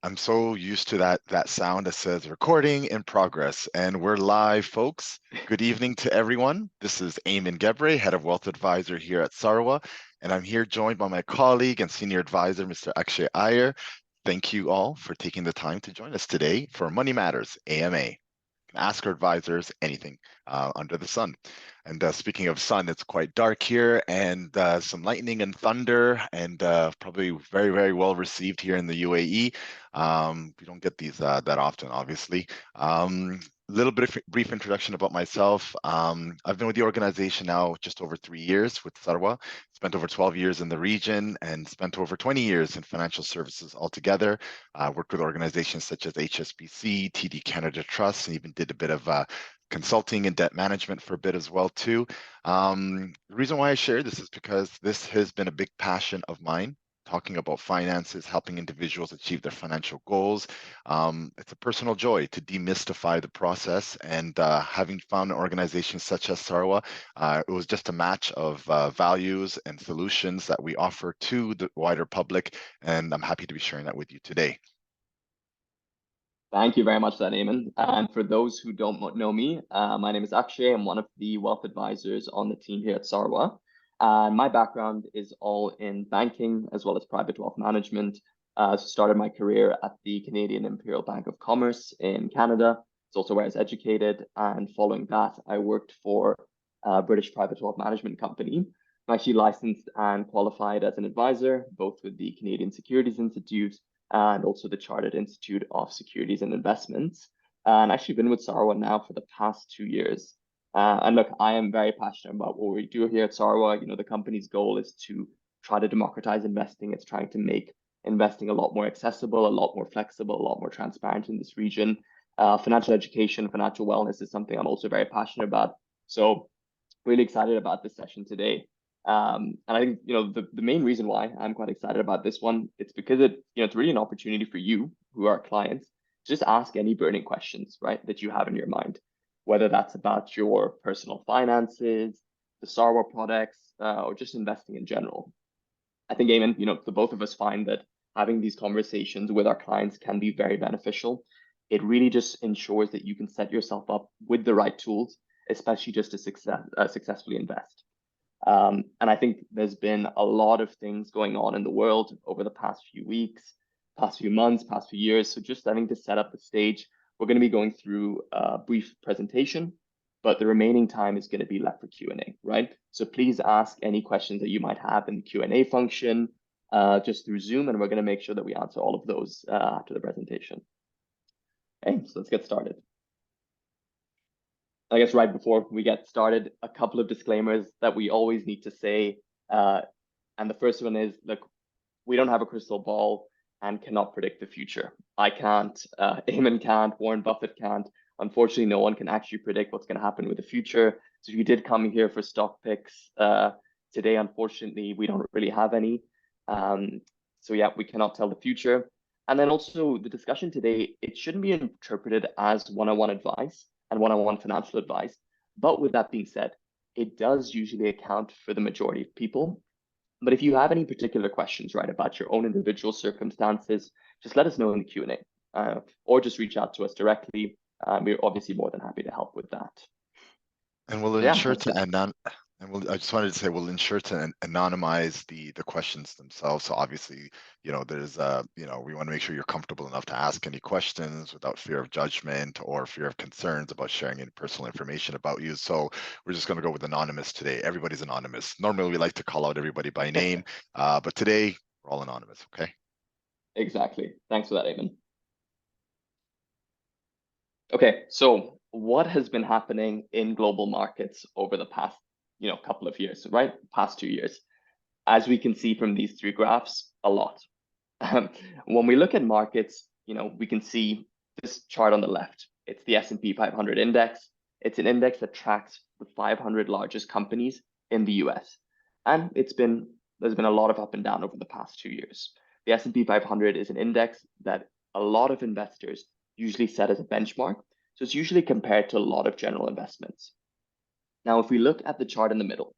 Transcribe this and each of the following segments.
I'm so used to that sound that says recording in progress, and we're live, folks. Good evening to everyone. This is Eamon Gebre, Head of Wealth Advisor here at Sarwa, and I'm here joined by my colleague and Senior Advisor, Mr. Akshay Iyer. Thank you all for taking the time to join us today for Money Matters AMA. Ask our advisors anything under the sun. And speaking of sun, it's quite dark here, and some lightning and thunder, and probably very, very well received here in the UAE. We don't get these that often, obviously. A little bit of brief introduction about myself. I've been with the organization now just over 3 years with Sarwa, spent over 12 years in the region, and spent over 20 years in financial services altogether. Worked with organizations such as HSBC, TD Canada Trust, and even did a bit of consulting and debt management for a bit as well too. The reason why I share this is because this has been a big passion of mine, talking about finances, helping individuals achieve their financial goals. It's a personal joy to demystify the process, and having found organizations such as Sarwa, it was just a match of values and solutions that we offer to the wider public, and I'm happy to be sharing that with you today. Thank you very much for that, Eamon. And for those who don't know me, my name is Akshay. I'm one of the wealth advisors on the team here at Sarwa. My background is all in banking as well as private wealth management. Started my career at the Canadian Imperial Bank of Commerce in Canada. It's also where I was educated. And following that, I worked for a British private wealth management company. I'm actually licensed and qualified as an advisor, both with the Canadian Securities Institute and also the Chartered Institute of Securities and Investments. And actually been with Sarwa now for the past 2 years. And look, I am very passionate about what we do here at Sarwa. You know, the company's goal is to try to democratize investing. It's trying to make investing a lot more accessible, a lot more flexible, a lot more transparent in this region. Financial education, financial wellness is something I'm also very passionate about. So really excited about this session today. And I think, you know, the main reason why I'm quite excited about this one, it's because it's really an opportunity for you who are clients to just ask any burning questions, right, that you have in your mind, whether that's about your personal finances, the Sarwa products, or just investing in general. I think, Eamon, the both of us find that having these conversations with our clients can be very beneficial. It really just ensures that you can set yourself up with the right tools, especially just to successfully invest. And I think there's been a lot of things going on in the world over the past few weeks, past few months, past few years. So just I think to set up the stage, we're going to be going through a brief presentation, but the remaining time is going to be left for Q&A, right? So please ask any questions that you might have in the Q&A function just through Zoom, and we're going to make sure that we answer all of those after the presentation. Okay, so let's get started. I guess right before we get started, a couple of disclaimers that we always need to say. And the first one is, look, we don't have a crystal ball and cannot predict the future. I can't, Eamon can't, Warren Buffett can't. Unfortunately, no one can actually predict what's going to happen with the future. So if you did come here for stock picks today, unfortunately, we don't really have any. So yeah, we cannot tell the future. And then also the discussion today, it shouldn't be interpreted as one-on-one advice and one-on-one financial advice. But with that being said, it does usually account for the majority of people. But if you have any particular questions, right, about your own individual circumstances, just let us know in the Q&A or just reach out to us directly. We're obviously more than happy to help with that. And we'll ensure to I just wanted to say we'll ensure to anonymize the questions themselves. So obviously, there's we want to make sure you're comfortable enough to ask any questions without fear of judgment or fear of concerns about sharing any personal information about you. So we're just going to go with anonymous today. Everybody's anonymous. Normally we like to call out everybody by name, but today we're all anonymous. Okay. Exactly. Thanks for that, Eamon. Okay, so what has been happening in global markets over the past couple of years, right? Past 2 years. As we can see from these 3 graphs, a lot. When we look at markets, we can see this chart on the left. It's the S&P 500 index. It's an index that tracks the 500 largest companies in the US. And there's been a lot of up and down over the past 2 years. The S&P 500 is an index that a lot of investors usually set as a benchmark. So it's usually compared to a lot of general investments. Now, if we look at the chart in the middle,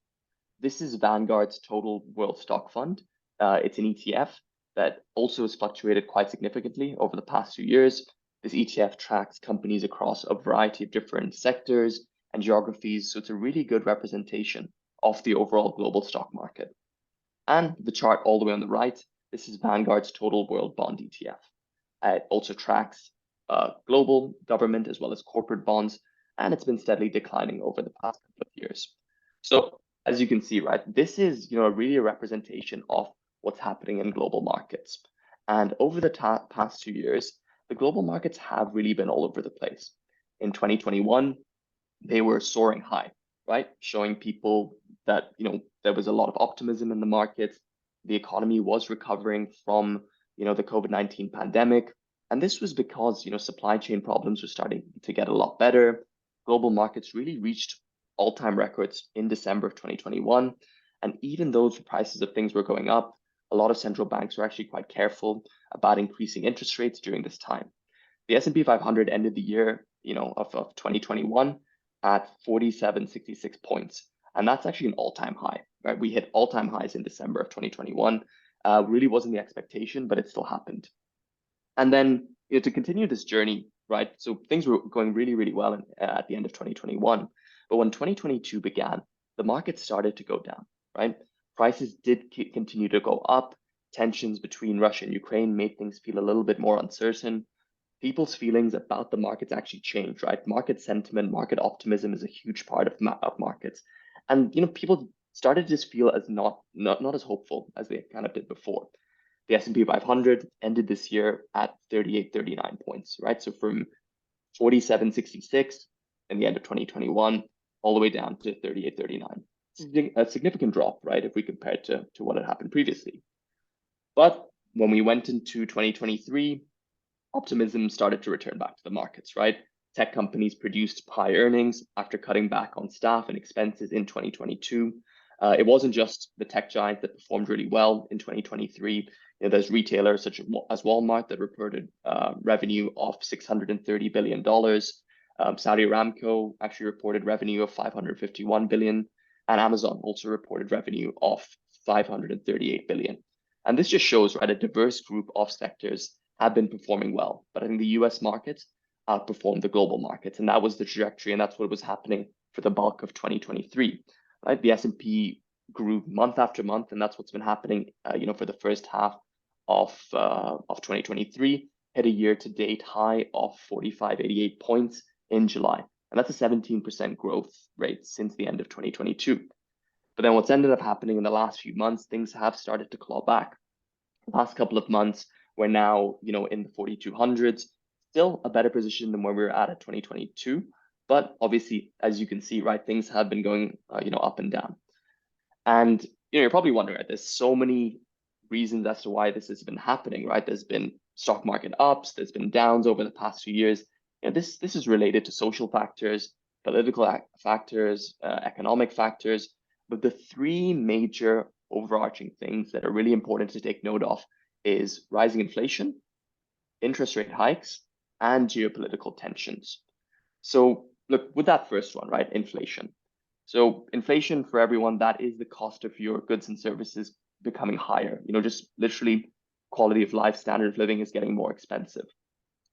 this is Vanguard's total world stock fund. It's an ETF that also has fluctuated quite significantly over the past few years. This ETF tracks companies across a variety of different sectors and geographies, so it's a really good representation of the overall global stock market. And the chart all the way on the right, this is Vanguard's Total World Bond ETF. It also tracks global, government, as well as corporate bonds, and it's been steadily declining over the past couple of years. So as you can see, right, this is really a representation of what's happening in global markets. And over the past 2 years, the global markets have really been all over the place. In 2021, they were soaring high, right? Showing people that there was a lot of optimism in the markets. The economy was recovering from the COVID-19 pandemic. And this was because supply chain problems were starting to get a lot better. Global markets really reached all-time records in December of 2021. And even though the prices of things were going up, a lot of central banks were actually quite careful about increasing interest rates during this time. The S&P 500 ended the year of 2021 at 4766 points. And that's actually an all-time high, right? We hit all-time highs in December of 2021. Really wasn't the expectation, but it still happened. And then to continue this journey, right? So things were going really, really well at the end of 2021. But when 2022 began, the market started to go down, right? Prices did continue to go up. Tensions between Russia and Ukraine made things feel a little bit more uncertain. People's feelings about the markets actually changed, right? Market sentiment, market optimism is a huge part of markets. And people started to just feel as not as hopeful as they kind of did before. The S&P 500 ended this year at 3839 points, right? So from 4766 in the end of 2021 all the way down to 3839. It's a significant drop, right, if we compare it to what had happened previously. But when we went into 2023, optimism started to return back to the markets, right? Tech companies produced high earnings after cutting back on staff and expenses in 2022. It wasn't just the tech giants that performed really well in 2023. There's retailers such as Walmart that reported revenue of $630 billion. Saudi Aramco actually reported revenue of $551 billion. And Amazon also reported revenue of $538 billion. And this just shows, right, a diverse group of sectors have been performing well. But I think the US markets outperformed the global markets. And that was the trajectory. And that's what was happening for the bulk of 2023. Right? The S&P grew month after month, and that's what's been happening, for the first half of 2023, hit a year-to-date high of 4588 points in July, and that's a 17% growth rate since the end of 2022. But then what's ended up happening in the last few months, things have started to claw back. The last couple of months, we're now, in the 4200s, still a better position than where we were at 2022. But obviously, as you can see, right, things have been going, up and down. And you're probably wondering, right, there's so many reasons as to why this has been happening, right? There's been stock market ups, there's been downs over the past few years. This is related to social factors, political factors, economic factors. But the three major overarching things that are really important to take note of is rising inflation, interest rate hikes, and geopolitical tensions. So look, with that first one, right, inflation. So inflation, for everyone, that is the cost of your goods and services becoming higher. Just literally quality of life, standard of living is getting more expensive.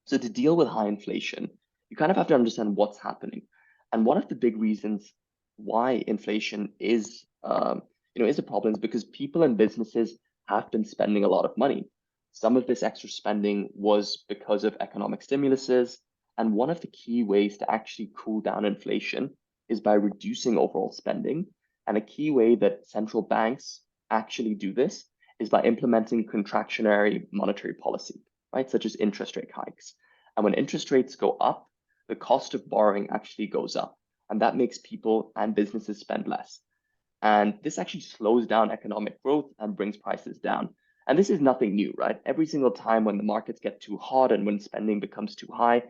So to deal with high inflation, you kind of have to understand what's happening. And one of the big reasons why inflation is a problem is because people and businesses have been spending a lot of money. Some of this extra spending was because of economic stimuluses. And one of the key ways to actually cool down inflation is by reducing overall spending. And a key way that central banks actually do this is by implementing contractionary monetary policy, right? Such as interest rate hikes. And when interest rates go up, the cost of borrowing actually goes up. And that makes people and businesses spend less. And this actually slows down economic growth and brings prices down. And this is nothing new, right? Every single time when the markets get too hot and when spending becomes too high,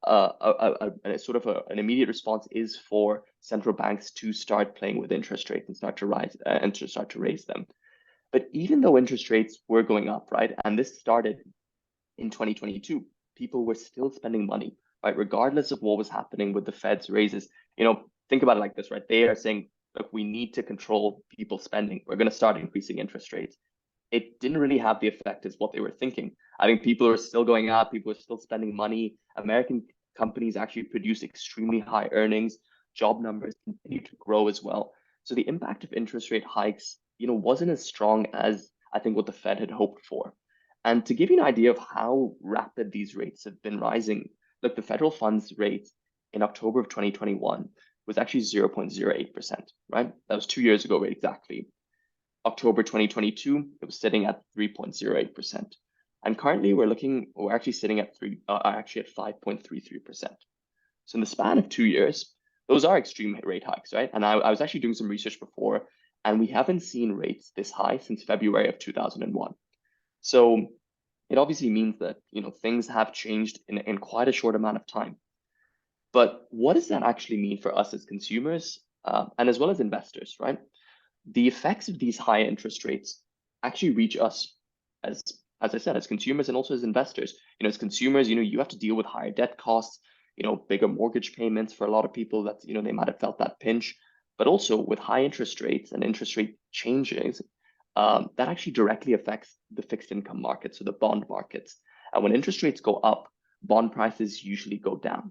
an immediate response is for central banks to start playing with interest rates and start to raise them. But even though interest rates were going up, right, and this started in 2022, people were still spending money, right, regardless of what was happening with the Fed's raises. Think about it like this, right? They are saying, look, we need to control people's spending. We're going to start increasing interest rates. it didn't really have the effect as what they were thinking. I think people are still going out, people are still spending money. American companies actually produce extremely high earnings. Job numbers continue to grow as well. So the impact of interest rate hikes, wasn't as strong as I think what the Fed had hoped for. And to give you an idea of how rapid these rates have been rising, look, the federal funds rate in October of 2021 was actually 0.08%, right? That was 2 years ago, right, exactly. October 2022, it was sitting at 3.08%. And currently we're actually sitting at actually at 5.33%. So in the span of 2 years, those are extreme rate hikes, right? And I was actually doing some research before, and we haven't seen rates this high since February of 2001. So it obviously means that, things have changed in quite a short amount of time. But what does that actually mean for us as consumers, and as well as investors, right? The effects of these high interest rates actually reach us as as I said, as consumers and also as investors. As consumers, you have to deal with higher debt costs, bigger mortgage payments for a lot of people that, they might have felt that pinch. But also with high interest rates and interest rate changes, that actually directly affects the fixed income market, so the bond markets. And when interest rates go up, bond prices usually go down.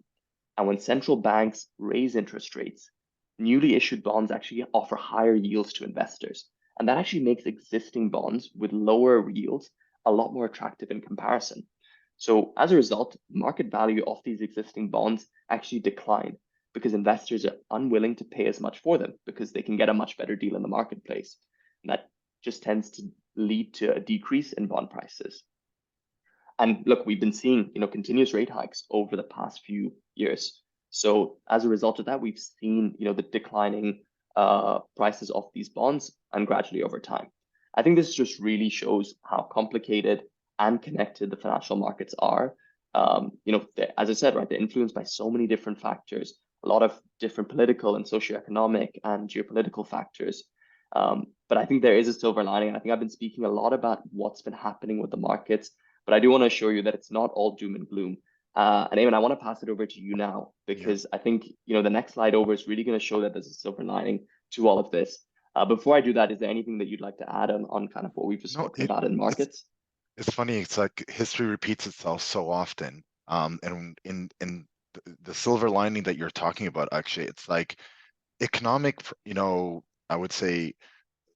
And when central banks raise interest rates, newly issued bonds actually offer higher yields to investors. And that actually makes existing bonds with lower yields a lot more attractive in comparison. So as a result, market value of these existing bonds actually decline because investors are unwilling to pay as much for them because they can get a much better deal in the marketplace. And that just tends to lead to a decrease in bond prices. And look, we've been seeing, continuous rate hikes over the past few years. So as a result of that, we've seen, the declining prices of these bonds and gradually over time. I think this just really shows how complicated and connected the financial markets are. As I said, right, they're influenced by so many different factors, a lot of different political and socioeconomic and geopolitical factors. But I think there is a silver lining. And I think I've been speaking a lot about what's been happening with the markets, but I do want to assure you that it's not all doom and gloom. And Eamon, I want to pass it over to you now Yeah. because I think the next slide over is really going to show that there's a silver lining to all of this. Before I do that, is there anything that you'd like to add on kind of what we've just No, spoken about in it's markets? it's funny. It's like history repeats itself so often. And in the silver lining that you're talking about, actually, it's like economic, I would say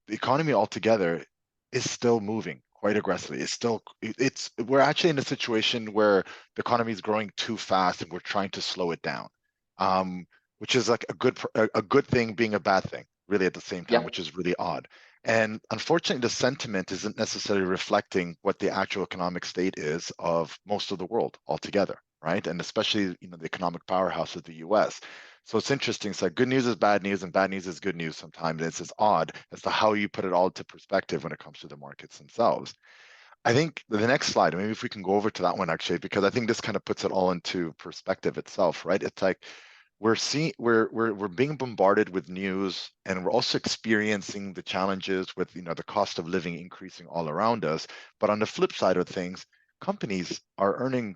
the economy altogether is still moving quite aggressively. We're actually in a situation where the economy is growing too fast and we're trying to slow it down, um, which is like a good thing being a bad thing, really at the same time, Yeah, which is really odd. And unfortunately, the sentiment isn't necessarily reflecting what the actual economic state is of most of the world altogether, right? And especially, the economic powerhouse of the US. So it's interesting. It's like good news is bad news and bad news is good news sometimes. It's just odd as to how you put it all into perspective when it comes to the markets themselves. I think the next slide, maybe if we can go over to that one actually, because I think this kind of puts it all into perspective itself, right? It's like we're being bombarded with news and we're also experiencing the challenges with the cost of living increasing all around us. But on the flip side of things, companies are earning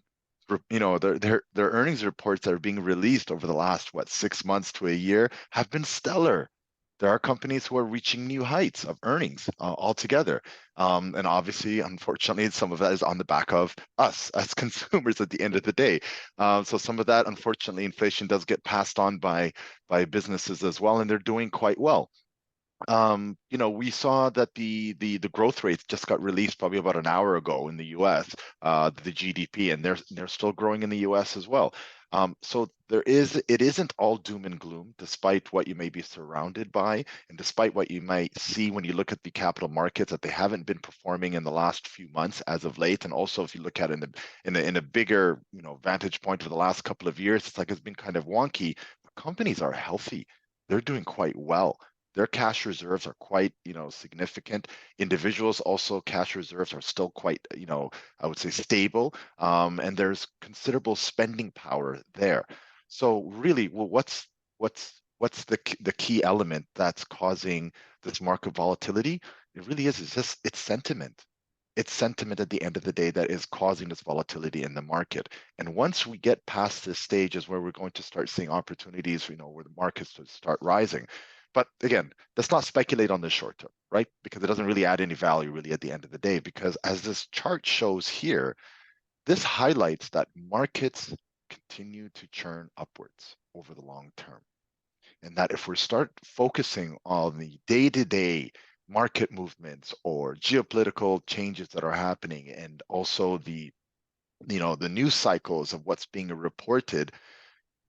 their earnings reports that are being released over the last 6 months to a year have been stellar. There are companies who are reaching new heights of earnings altogether. And obviously, unfortunately, some of that is on the back of us as consumers at the end of the day. So some of that, unfortunately, inflation does get passed on by businesses as well, and they're doing quite well. We saw that the growth rates just got released probably about an hour ago in the U.S., the GDP, and they're still growing in the U.S. as well. So it isn't all doom and gloom, despite what you may be surrounded by, and despite what you might see when you look at the capital markets that they haven't been performing in the last few months as of late. And also, if you look at it in a bigger vantage point of the last couple of years, it's like it's been kind of wonky. But companies are healthy; they're doing quite well. Their cash reserves are quite significant. Individuals also cash reserves are still quite I would say stable, and there's considerable spending power there. So really, well, what's the key element that's causing this market volatility? It really is. It's sentiment. It's sentiment at the end of the day that is causing this volatility in the market. And once we get past this stage is where we're going to start seeing opportunities, where the markets start rising. But again, let's not speculate on the short term, right? Because it doesn't really add any value really at the end of the day. Because as this chart shows here, this highlights that markets continue to churn upwards over the long term. And that if we start focusing on the day-to-day market movements or geopolitical changes that are happening, and also the news cycles of what's being reported,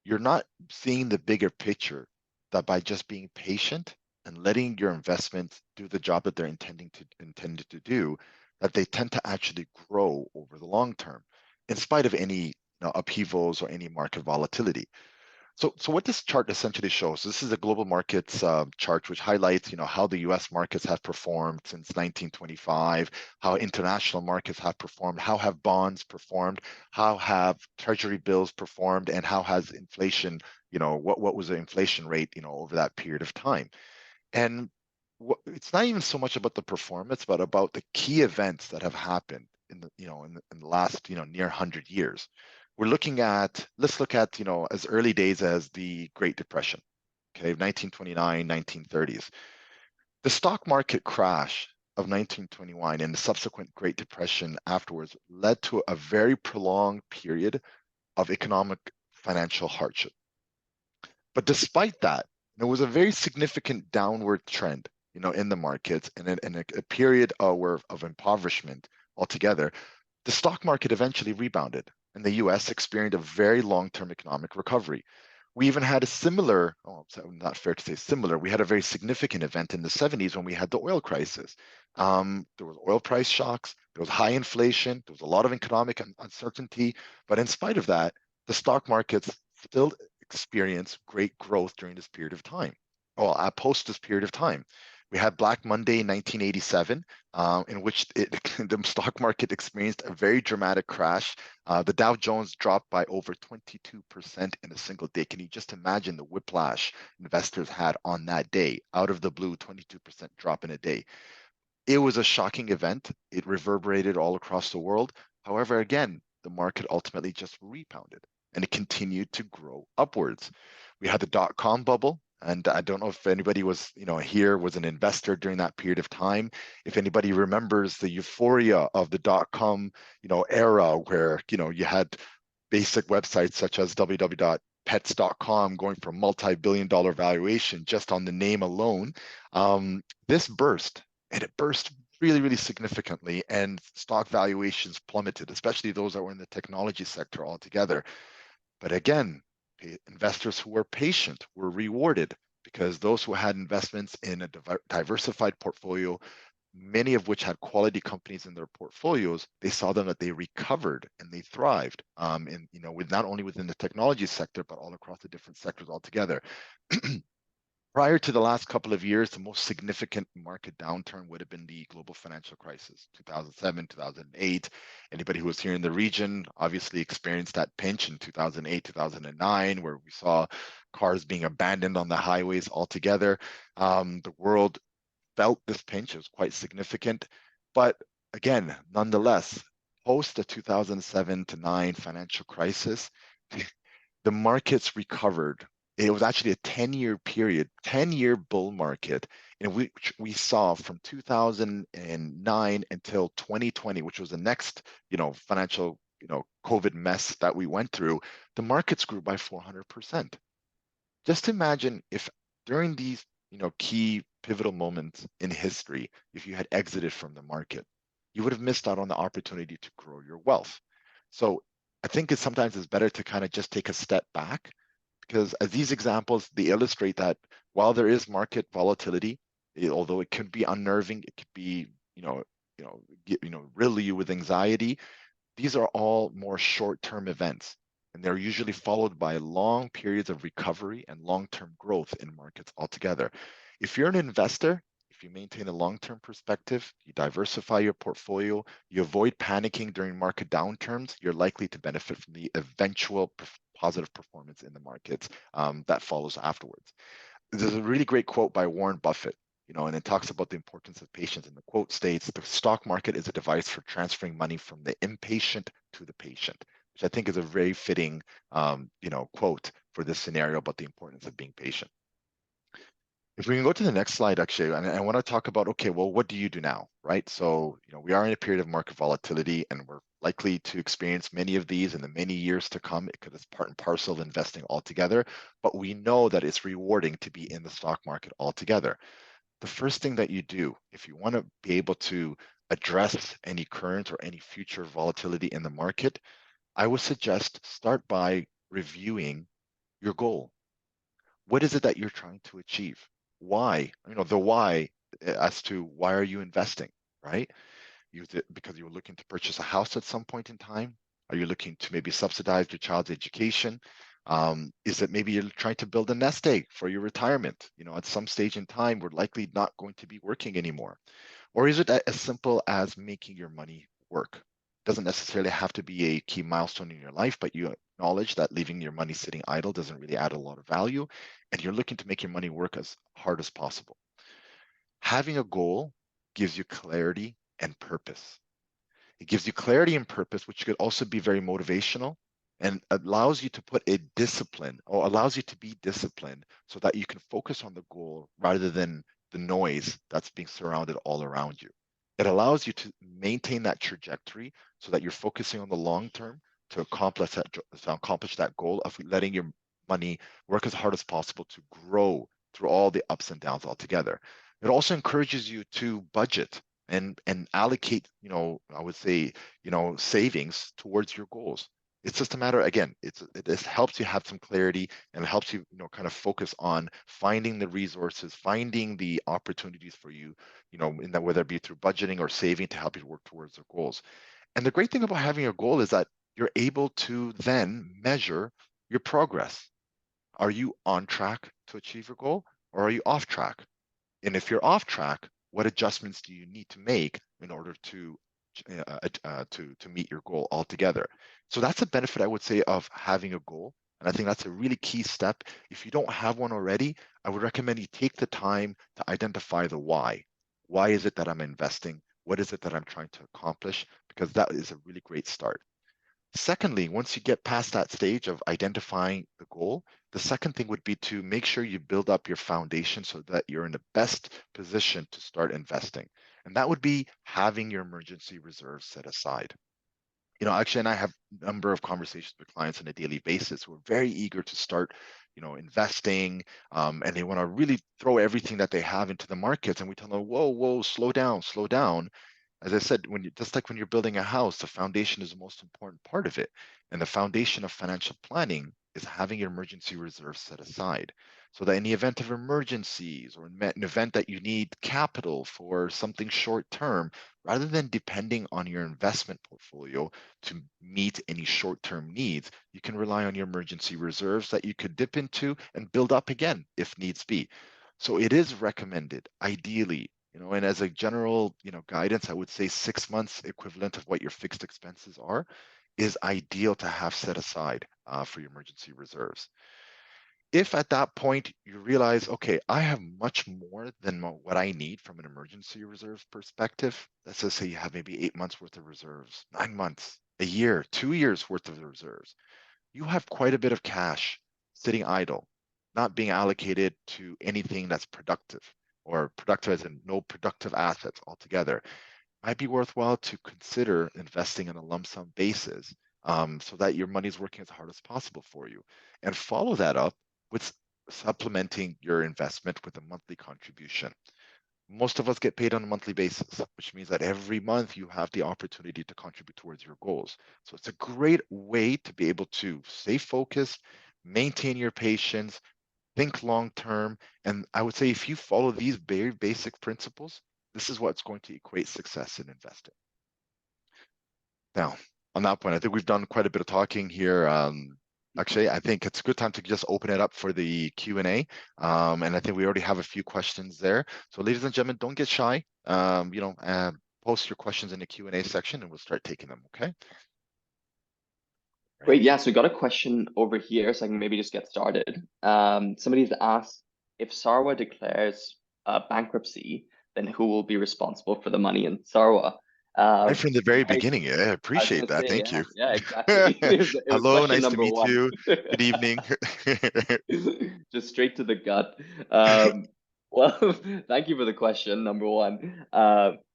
you're not seeing the bigger picture, that by just being patient and letting your investments do the job that they're intended to do, that they tend to actually grow over the long term, in spite of any upheavals or any market volatility. So what this chart essentially shows, this is a global markets chart which highlights, how the U.S. markets have performed since 1925, how international markets have performed, how have bonds performed, how have treasury bills performed, and how has inflation, what was the inflation rate, over that period of time. And it's not even so much about the performance, but about the key events that have happened in the last, near 100 years. Let's look at, as early days as the Great Depression, okay, 1929, 1930s. The stock market crash of 1921 and the subsequent Great Depression afterwards led to a very prolonged period of economic financial hardship. But despite that, there was a very significant downward trend, in the markets, and in a period of impoverishment altogether. The stock market eventually rebounded, and the US experienced a very long-term economic recovery. We even had a similar, oh, not fair to say similar, we had a very significant event in the 70s when we had the oil crisis. There was oil price shocks, there was high inflation, there was a lot of economic uncertainty, but in spite of that, the stock markets still experienced great growth during this period of time. Well, post this period of time. We had Black Monday in 1987, in which the stock market experienced a very dramatic crash. The Dow Jones dropped by over 22% in a single day. Can you just imagine the whiplash investors had on that day? Out of the blue, 22% drop in a day. It was a shocking event. It reverberated all across the world. However, again, the market ultimately just rebounded and it continued to grow upwards. We had the dot-com bubble, and I don't know if anybody was, here was an investor during that period of time. If anybody remembers the euphoria of the dot-com, era where, you had basic websites such as www.pets.com going for multi-billion-dollar valuation just on the name alone. This burst, and it burst really, really significantly, and stock valuations plummeted, especially those that were in the technology sector altogether. But again, investors who were patient were rewarded, because those who had investments in a diversified portfolio, many of which had quality companies in their portfolios, they saw them that they recovered and they thrived, with not only within the technology sector, but all across the different sectors altogether. Prior to the last couple of years, the most significant market downturn would have been the global financial crisis, 2007, 2008. Anybody who was here in the region obviously experienced that pinch in 2008, 2009, where we saw cars being abandoned on the highways altogether. The world felt this pinch. It was quite significant. But again, nonetheless, post the 2007 to 9 financial crisis, the markets recovered. It was actually a 10-year period, 10-year bull market, in which we saw from 2009 until 2020, which was the next, financial, COVID mess that we went through. The markets grew by 400%. Just imagine if during these, key pivotal moments in history, if you had exited from the market, you would have missed out on the opportunity to grow your wealth. So I think sometimes it's better to kind of just take a step back, because as these examples, they illustrate that while there is market volatility, although it could be unnerving, it could be, riddle you with anxiety, these are all more short-term events, and they're usually followed by long periods of recovery and long-term growth in markets altogether. If you're an investor, if you maintain a long-term perspective, you diversify your portfolio, you avoid panicking during market downturns, you're likely to benefit from the eventual positive performance in the markets that follows afterwards. There's a really great quote by Warren Buffett, and it talks about the importance of patience. And the quote states, "The stock market is a device for transferring money from the impatient to the patient," which I think is a very fitting, quote for this scenario about the importance of being patient. If we can go to the next slide, actually, and I want to talk about, okay, well, what do you do now, right? So, we are in a period of market volatility, and we're likely to experience many of these in the many years to come because it's part and parcel of investing altogether. But we know that it's rewarding to be in the stock market altogether. The first thing that you do, if you want to be able to address any current or any future volatility in the market, I would suggest start by reviewing your goal. What is it that you're trying to achieve? Why? The why as to why are you investing, right? Because you're looking to purchase a house at some point in time? Are you looking to maybe subsidize your child's education? Is it maybe you're trying to build a nest egg for your retirement? At some stage in time, we're likely not going to be working anymore. Or is it as simple as making your money work? Doesn't necessarily have to be a key milestone in your life, but you acknowledge that leaving your money sitting idle doesn't really add a lot of value, and you're looking to make your money work as hard as possible. Having a goal gives you clarity and purpose. It gives you clarity and purpose, which could also be very motivational and allows you to put a discipline or allows you to be disciplined so that you can focus on the goal rather than the noise that's being surrounded all around you. It allows you to maintain that trajectory so that you're focusing on the long term to accomplish that goal of letting your money work as hard as possible to grow through all the ups and downs altogether. It also encourages you to budget and allocate, I would say, savings towards your goals. It's just a matter, again, it just helps you have some clarity and it helps you, kind of focus on finding the resources, finding the opportunities for you, in that whether it be through budgeting or saving to help you work towards the goals. And the great thing about having a goal is that you're able to then measure your progress. Are you on track to achieve your goal or are you off track? And if you're off track, what adjustments do you need to make in order to meet your goal altogether? So that's a benefit I would say of having a goal. And I think that's a really key step. If you don't have one already, I would recommend you take the time to identify the why. Why is it that I'm investing? What is it that I'm trying to accomplish? Because that is a really great start. Secondly, once you get past that stage of identifying the goal, the second thing would be to make sure you build up your foundation so that you're in the best position to start investing. And that would be having your emergency reserves set aside. Actually, and I have a number of conversations with clients on a daily basis who are very eager to start, investing, and they want to really throw everything that they have into the markets. And we tell them, whoa, whoa, slow down, slow down. As I said, just like when you're building a house, the foundation is the most important part of it. And the foundation of financial planning is having your emergency reserve set aside. So that in the event of emergencies or in an event that you need capital for something short term, rather than depending on your investment portfolio to meet any short-term needs, you can rely on your emergency reserves that you could dip into and build up again if needs be. So it is recommended, ideally, and as a general, guidance, I would say 6 months equivalent of what your fixed expenses are is ideal to have set aside for your emergency reserves. If at that point you realize, okay, I have much more than what I need from an emergency reserves perspective, let's just say you have maybe 8 months worth of reserves, 9 months, a year, 2 years worth of reserves, you have quite a bit of cash sitting idle, not being allocated to anything that's productive or productive as in no productive assets altogether. Might be worthwhile to consider investing on a lump sum basis, so that your money is working as hard as possible for you. And follow that up with supplementing your investment with a monthly contribution. Most of us get paid on a monthly basis, which means that every month you have the opportunity to contribute towards your goals. So it's a great way to be able to stay focused, maintain your patience, think long term. And I would say if you follow these very basic principles, this is what's going to equate success in investing. Now, on that point, I think we've done quite a bit of talking here. Actually, I think it's a good time to just open it up for the Q&A. And I think we already have a few questions there. So ladies and gentlemen, don't get shy. Post your questions in the Q&A section and we'll start taking them, okay? Right. Great. Yeah. So we got a question over here, so I can maybe just get started. Somebody's asked, if Sarwa declares bankruptcy, then who will be responsible for the money in Sarwa? Right from the very Very, beginning. Yeah, I I was appreciate gonna that. say, Thank yeah, you. yeah, exactly. It was Hello, question nice to number meet one. you. Good evening. Just straight to the gut. Um, Well, thank you for the question, number one.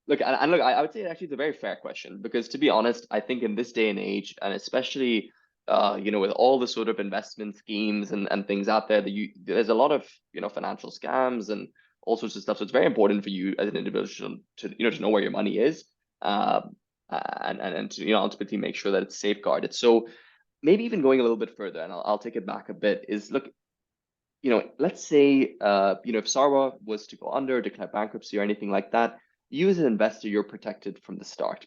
Look, and look, I would say actually it's a very fair question because to be honest, I think in this day and age, and especially with all the sort of investment schemes and things out there, there's a lot of financial scams and all sorts of stuff. So it's very important for you as an individual to know where your money is, and to ultimately make sure that it's safeguarded. So maybe even going a little bit further, and I'll take it back a bit, is look, let's say, if Sarwa was to go under, declare bankruptcy or anything like that, you as an investor, you're protected from the start.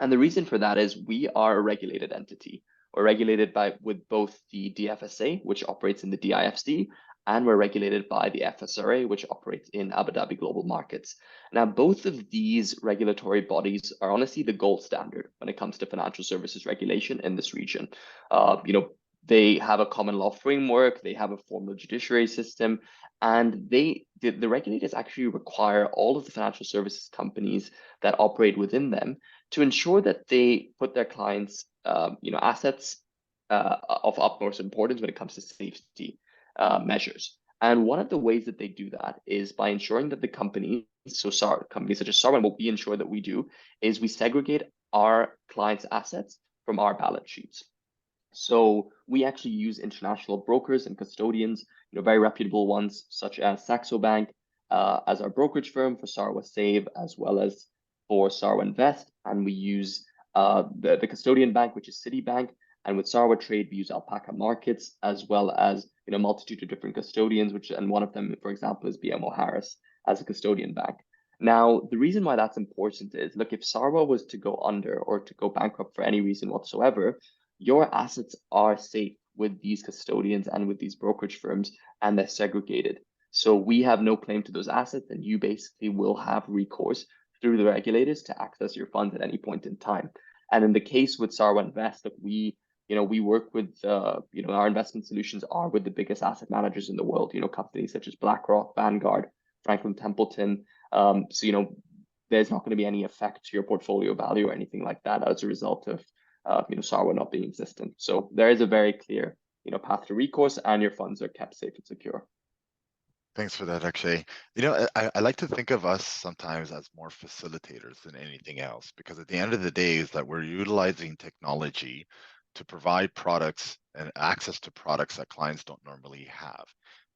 And the reason for that is we are a regulated entity. We're regulated with both the DFSA, which operates in the DIFC, and we're regulated by the FSRA, which operates in Abu Dhabi Global Markets. Now, both of these regulatory bodies are honestly the gold standard when it comes to financial services regulation in this region. They have a common law framework, they have a formal judiciary system, and the regulators actually require all of the financial services companies that operate within them to ensure that they put their clients, assets of utmost importance when it comes to safety measures. And one of the ways that they do that is by ensuring that the companies, companies such as Sarwan, what we ensure that we do is we segregate our clients' assets from our balance sheets. So we actually use international brokers and custodians, very reputable ones such as Saxo Bank as our brokerage firm for Sarwa Save as well as for Sarwa Invest, and we use the custodian bank, which is Citibank, and with Sarwa Trade we use Alpaca Markets as well as a multitude of different custodians, and one of them, for example, is BMO Harris as a custodian bank. Now, the reason why that's important is, look, if Sarwa was to go under or to go bankrupt for any reason whatsoever, your assets are safe with these custodians and with these brokerage firms, and they're segregated. So we have no claim to those assets, and you basically will have recourse through the regulators to access your funds at any point in time. And in the case with Sarwa Invest, that we work with, our investment solutions are with the biggest asset managers in the world, companies such as BlackRock, Vanguard, Franklin Templeton. So, there's not going to be any effect to your portfolio value or anything like that as a result of Sarwa not being existent. So there is a very clear, path to recourse, and your funds are kept safe and secure. Thanks for that, Akshay. I like to think of us sometimes as more facilitators than anything else, because at the end of the day is that we're utilizing technology to provide products and access to products that clients don't normally have.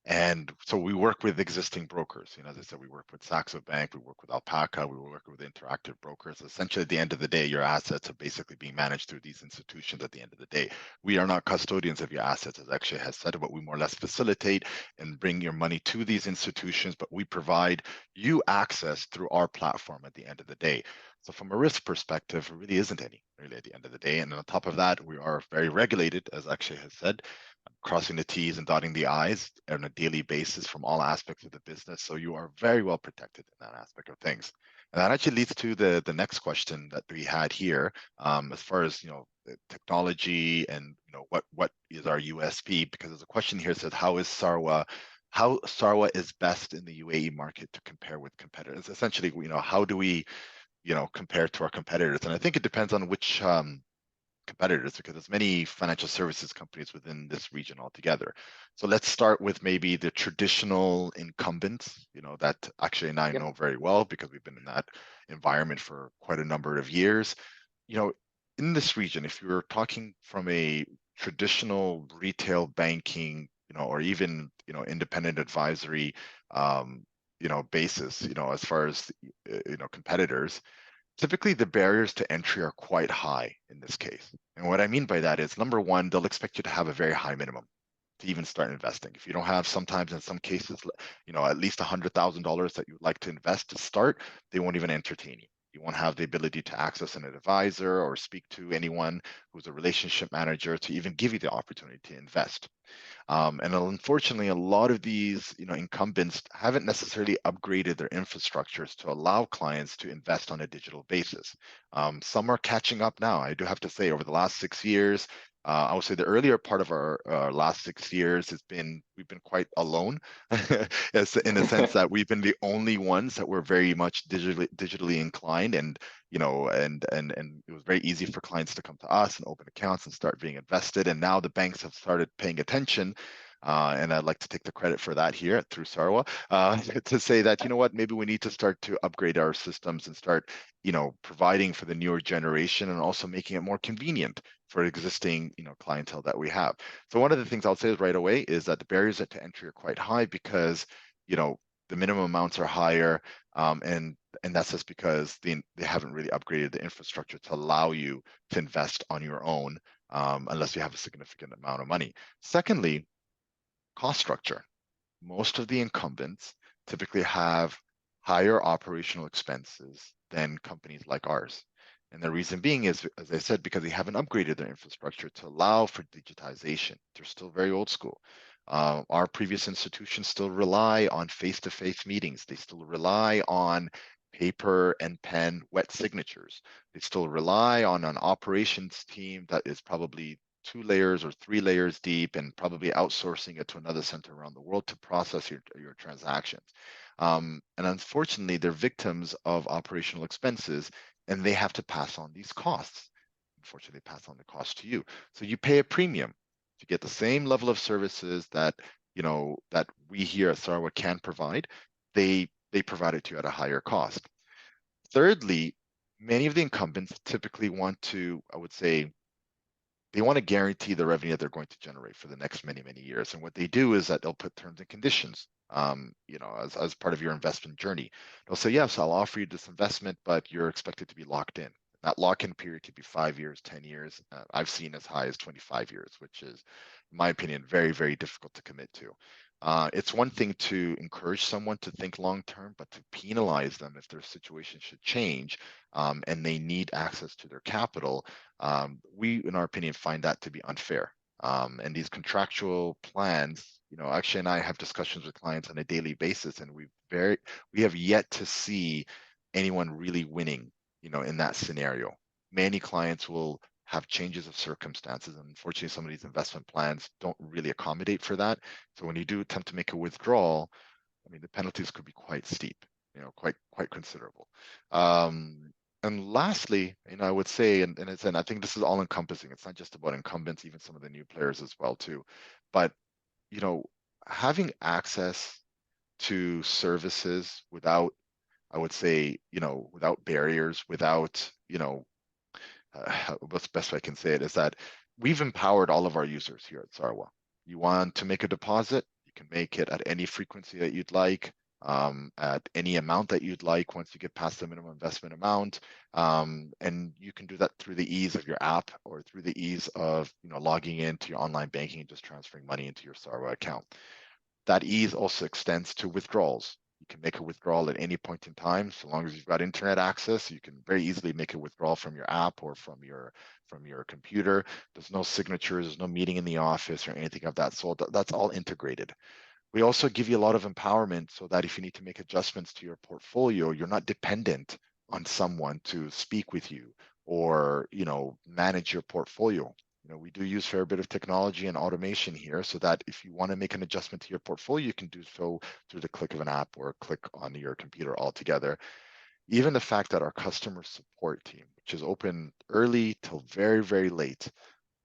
And so we work with existing brokers. As I said, we work with Saxo Bank, we work with Alpaca, we work with interactive brokers. Essentially, at the end of the day, your assets are basically being managed through these institutions at the end of the day. We are not custodians of your assets, as Akshay has said, but we more or less facilitate and bring your money to these institutions, but we provide you access through our platform at the end of the day. So from a risk perspective, there really isn't any really at the end of the day. And on top of that, we are very regulated, as Akshay has said, crossing the T's and dotting the I's on a daily basis from all aspects of the business. So you are very well protected in that aspect of things. And that actually leads to the next question that we had here, as far as the technology and what is our USP? Because there's a question here that says how Sarwa is best in the UAE market to compare with competitors. Essentially, how do we compare to our competitors? And I think it depends on which competitors, because there's many financial services companies within this region altogether. So let's start with maybe the traditional incumbents, that Akshay and I Yep. know very well because we've been in that environment for quite a number of years. In this region, if you're talking from a traditional retail banking, or even, independent advisory, basis, as far as, competitors, typically the barriers to entry are quite high in this case. And what I mean by that is, number one, they'll expect you to have a very high minimum to even start investing. If you don't have, sometimes in some cases, at least $100,000 that you'd like to invest to start, they won't even entertain you. You won't have the ability to access an advisor or speak to anyone who's a relationship manager to even give you the opportunity to invest. And unfortunately, a lot of these, incumbents haven't necessarily upgraded their infrastructures to allow clients to invest on a digital basis. Some are catching up now. I do have to say, over the last 6 years, I would say the earlier part of our last 6 years we've been quite alone, in a sense that we've been the only ones that were very much digitally inclined, and and it was very easy for clients to come to us and open accounts and start being invested. And now the banks have started paying attention. And I'd like to take the credit for that here through Sarwa, to say that, you know what, maybe we need to start to upgrade our systems and start, providing for the newer generation and also making it more convenient for existing, clientele that we have. So one of the things I'll say right away is that the barriers to entry are quite high because, the minimum amounts are higher, and that's just because they haven't really upgraded the infrastructure to allow you to invest on your own, unless you have a significant amount of money. Secondly, cost structure. Most of the incumbents typically have higher operational expenses than companies like ours. And the reason being is, as I said, because they haven't upgraded their infrastructure to allow for digitization. They're still very old school. Our previous institutions still rely on face-to-face meetings. They still rely on paper and pen wet signatures. They still rely on an operations team that is probably 2 layers or 3 layers deep and probably outsourcing it to another center around the world to process your transactions. And unfortunately, they're victims of operational expenses and they have to pass on these costs. Unfortunately, pass on the cost to you. So you pay a premium to get the same level of services that that we here at Sarwa can provide. They provide it to you at a higher cost. Thirdly, many of the incumbents typically want to, I would say, they want to guarantee the revenue that they're going to generate for the next many, many years. And what they do is that they'll put terms and conditions, as part of your investment journey. They'll say, yes, I'll offer you this investment, but you're expected to be locked in. That lock-in period could be 5 years, 10 years. I've seen as high as 25 years, which is, in my opinion, very, very difficult to commit to. It's one thing to encourage someone to think long term, but to penalize them if their situation should change, and they need access to their capital, we, in our opinion, find that to be unfair. And these contractual plans, actually, and I have discussions with clients on a daily basis, and we have yet to see anyone really winning, in that scenario. Many clients will have changes of circumstances, and unfortunately, some of these investment plans don't really accommodate for that. So when you do attempt to make a withdrawal, I mean, the penalties could be quite steep, quite considerable. And lastly, I would say, and I think this is all encompassing. It's not just about incumbents, even some of the new players as well too. But having access to services without, I would say, without barriers, without, what's the best way I can say it is that we've empowered all of our users here at Sarwa. You want to make a deposit, you can make it at any frequency that you'd like, at any amount that you'd like once you get past the minimum investment amount. And you can do that through the ease of your app or through the ease of logging into your online banking and just transferring money into your Sarwa account. That ease also extends to withdrawals. You can make a withdrawal at any point in time, so long as you've got internet access. You can very easily make a withdrawal from your app or from your computer. There's no signatures, there's no meeting in the office or anything of that sort. That's all integrated. We also give you a lot of empowerment so that if you need to make adjustments to your portfolio, you're not dependent on someone to speak with you or manage your portfolio. We do use a fair bit of technology and automation here so that if you want to make an adjustment to your portfolio, you can do so through the click of an app or a click on your computer altogether. Even the fact that our customer support team, which is open early till very, very late,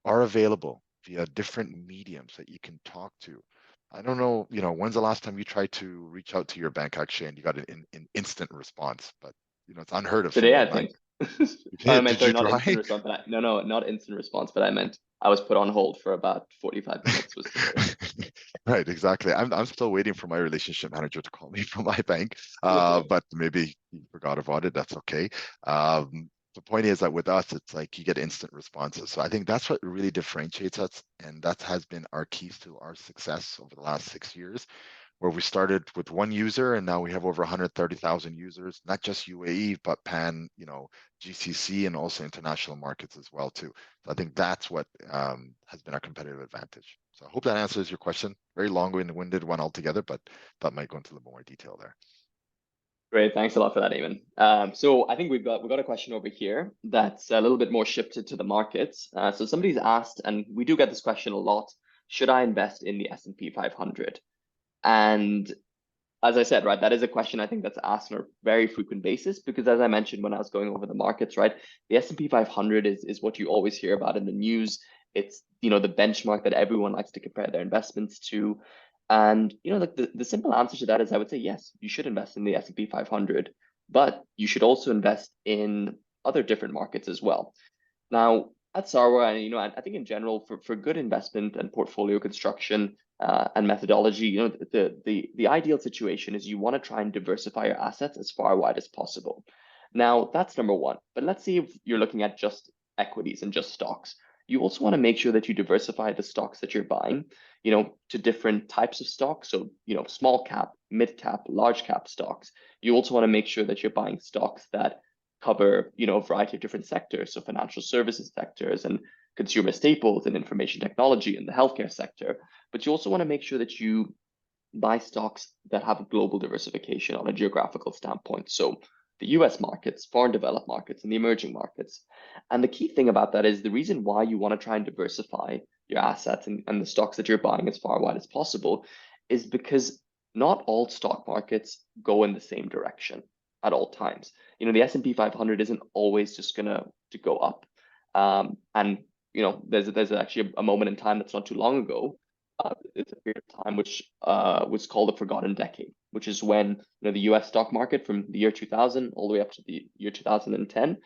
are available via different mediums that you can talk to. I don't know, when's the last time you tried to reach out to your bank actually and you got an instant response, but it's unheard of for Today, you, I right? think. You I did? meant, Did sorry, you not instant try? response, no, not instant response, but I meant I was put on hold for about 45 minutes was the story. Right, exactly. I'm still waiting for my relationship manager to call me from my bank, Literally. but maybe he forgot about it. That's okay. The point is that with us, it's like you get instant responses. So I think that's what really differentiates us, and that has been our keys to our success over the last 6 years, where we started with one user and now we have over 130,000 users, not just UAE, but pan, GCC and also international markets as well too. So I think that's what has been our competitive advantage. So I hope that answers your question. Very long-winded one altogether, but that might go into a little more detail there. Great, thanks a lot for that, Eamon. So I think we've got a question over here that's a little bit more shifted to the markets. So somebody's asked, and we do get this question a lot: should I invest in the S&P 500? And as I said, right, that is a question I think that's asked on a very frequent basis because, as I mentioned when I was going over the markets, right, the S&P 500 is what you always hear about in the news. It's, you know, the benchmark that everyone likes to compare their investments to. And, you know, like the simple answer to that is I would say, yes, you should invest in the S&P 500, but you should also invest in other different markets as well. Now, at Sarwa, and you know, I think in general, for good investment and portfolio construction and methodology, you know, the ideal situation is you want to try and diversify your assets as far wide as possible. Now, that's number one. But let's see if you're looking at just equities and just stocks. You also want to make sure that you diversify the stocks that you're buying, you know, to different types of stocks. So, you know, small cap, mid cap, large cap stocks. You also want to make sure that you're buying stocks that cover, you know, a variety of different sectors, so financial services sectors and consumer staples and information technology and the healthcare sector. But you also want to make sure that you buy stocks that have a global diversification on a geographical standpoint. So the US markets, foreign developed markets, and the emerging markets. And the key thing about that is the reason why you want to try and diversify your assets and the stocks that you're buying as far wide as possible is because not all stock markets go in the same direction at all times. You know, the S&P 500 isn't always just gonna to go up. And you know, there's actually a moment in time that's not too long ago. It's a period of time which was called the forgotten decade, which is when, you know, the U.S. stock market from the year 2000 all the way up to the year 2010,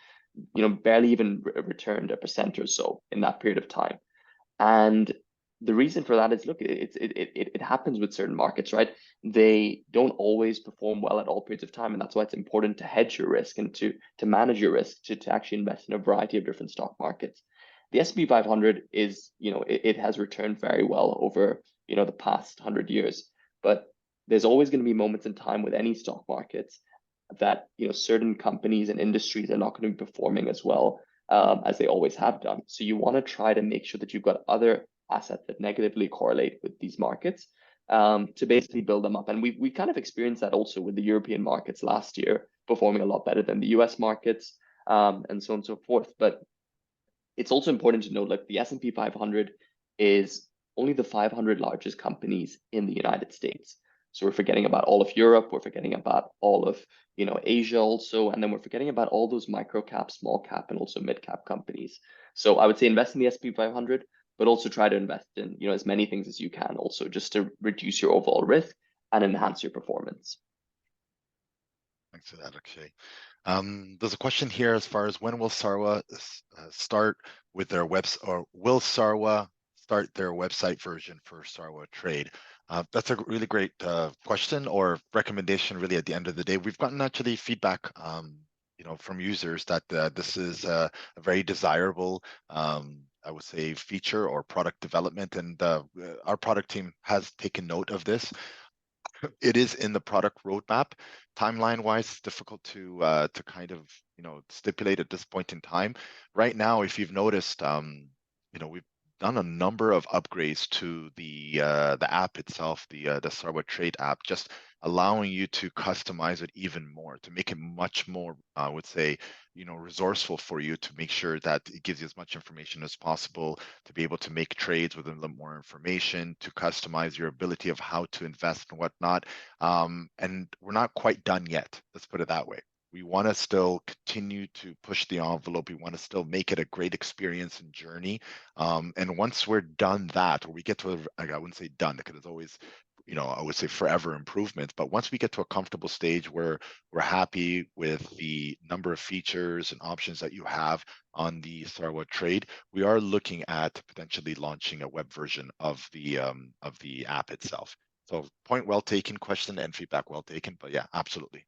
you know, barely even returned 1% or so in that period of time. And the reason for that is, look, it happens with certain markets, right? They don't always perform well at all periods of time, and that's why it's important to hedge your risk and to manage your risk to actually invest in a variety of different stock markets. The S&P 500 is, you know, it has returned very well over, you know, the past 100 years, but there's always going to be moments in time with any stock markets that, you know, certain companies and industries are not going to be performing as well as they always have done. So you want to try to make sure that you've got other assets that negatively correlate with these markets to basically build them up. And we kind of experienced that also with the European markets last year, performing a lot better than the US markets and so on and so forth. But it's also important to note, like, the S&P 500 is only the 500 largest companies in the United States. So we're forgetting about all of Europe, we're forgetting about all of, you know, Asia also, and then we're forgetting about all those micro cap, small cap, and also mid cap companies. So I would say invest in the S&P 500, but also try to invest in, you know, as many things as you can also, just to reduce your overall risk and enhance your performance. Thanks for that, Akshay. There's a question here as far as when will Sarwa start with their website, or will Sarwa start their website version for Sarwa Trade? That's a really great question or recommendation. Really, at the end of the day, we've gotten actually feedback, you know, from users that this is a very desirable, I would say, feature or product development, and our product team has taken note of this. It is in the product roadmap. Timeline wise, it's difficult to kind of, you know, stipulate at this point in time. Right now, if you've noticed, you know, we've done a number of upgrades to the app itself, the Sarwa Trade app, just allowing you to customize it even more, to make it much more, I would say, you know, resourceful for you, to make sure that it gives you as much information as possible, to be able to make trades with a little more information, to customize your ability of how to invest and whatnot. And we're not quite done yet. Let's put it that way. We want to still continue to push the envelope. We want to still make it a great experience and journey. And once we're done that, or we get to, I wouldn't say done, because it's always, you know, I would say forever improvement. But once we get to a comfortable stage where we're happy with the number of features and options that you have on the Sarwa Trade, we are looking at potentially launching a web version of the app itself. So point well taken, question and feedback well taken. But yeah, absolutely.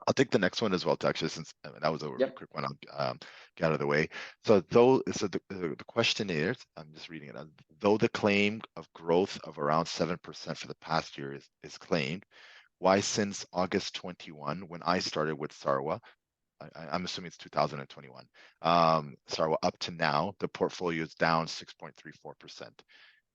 I'll take the next one as well, actually, since that was a Yep. quick one. I'll get out of the way. So the question is, I'm just reading it. Though the claim of growth of around 7% for the past year is claimed, why since August 21, when I started with Sarwa, I'm assuming it's 2021, Sarwa, up to now, the portfolio is down 6.34%.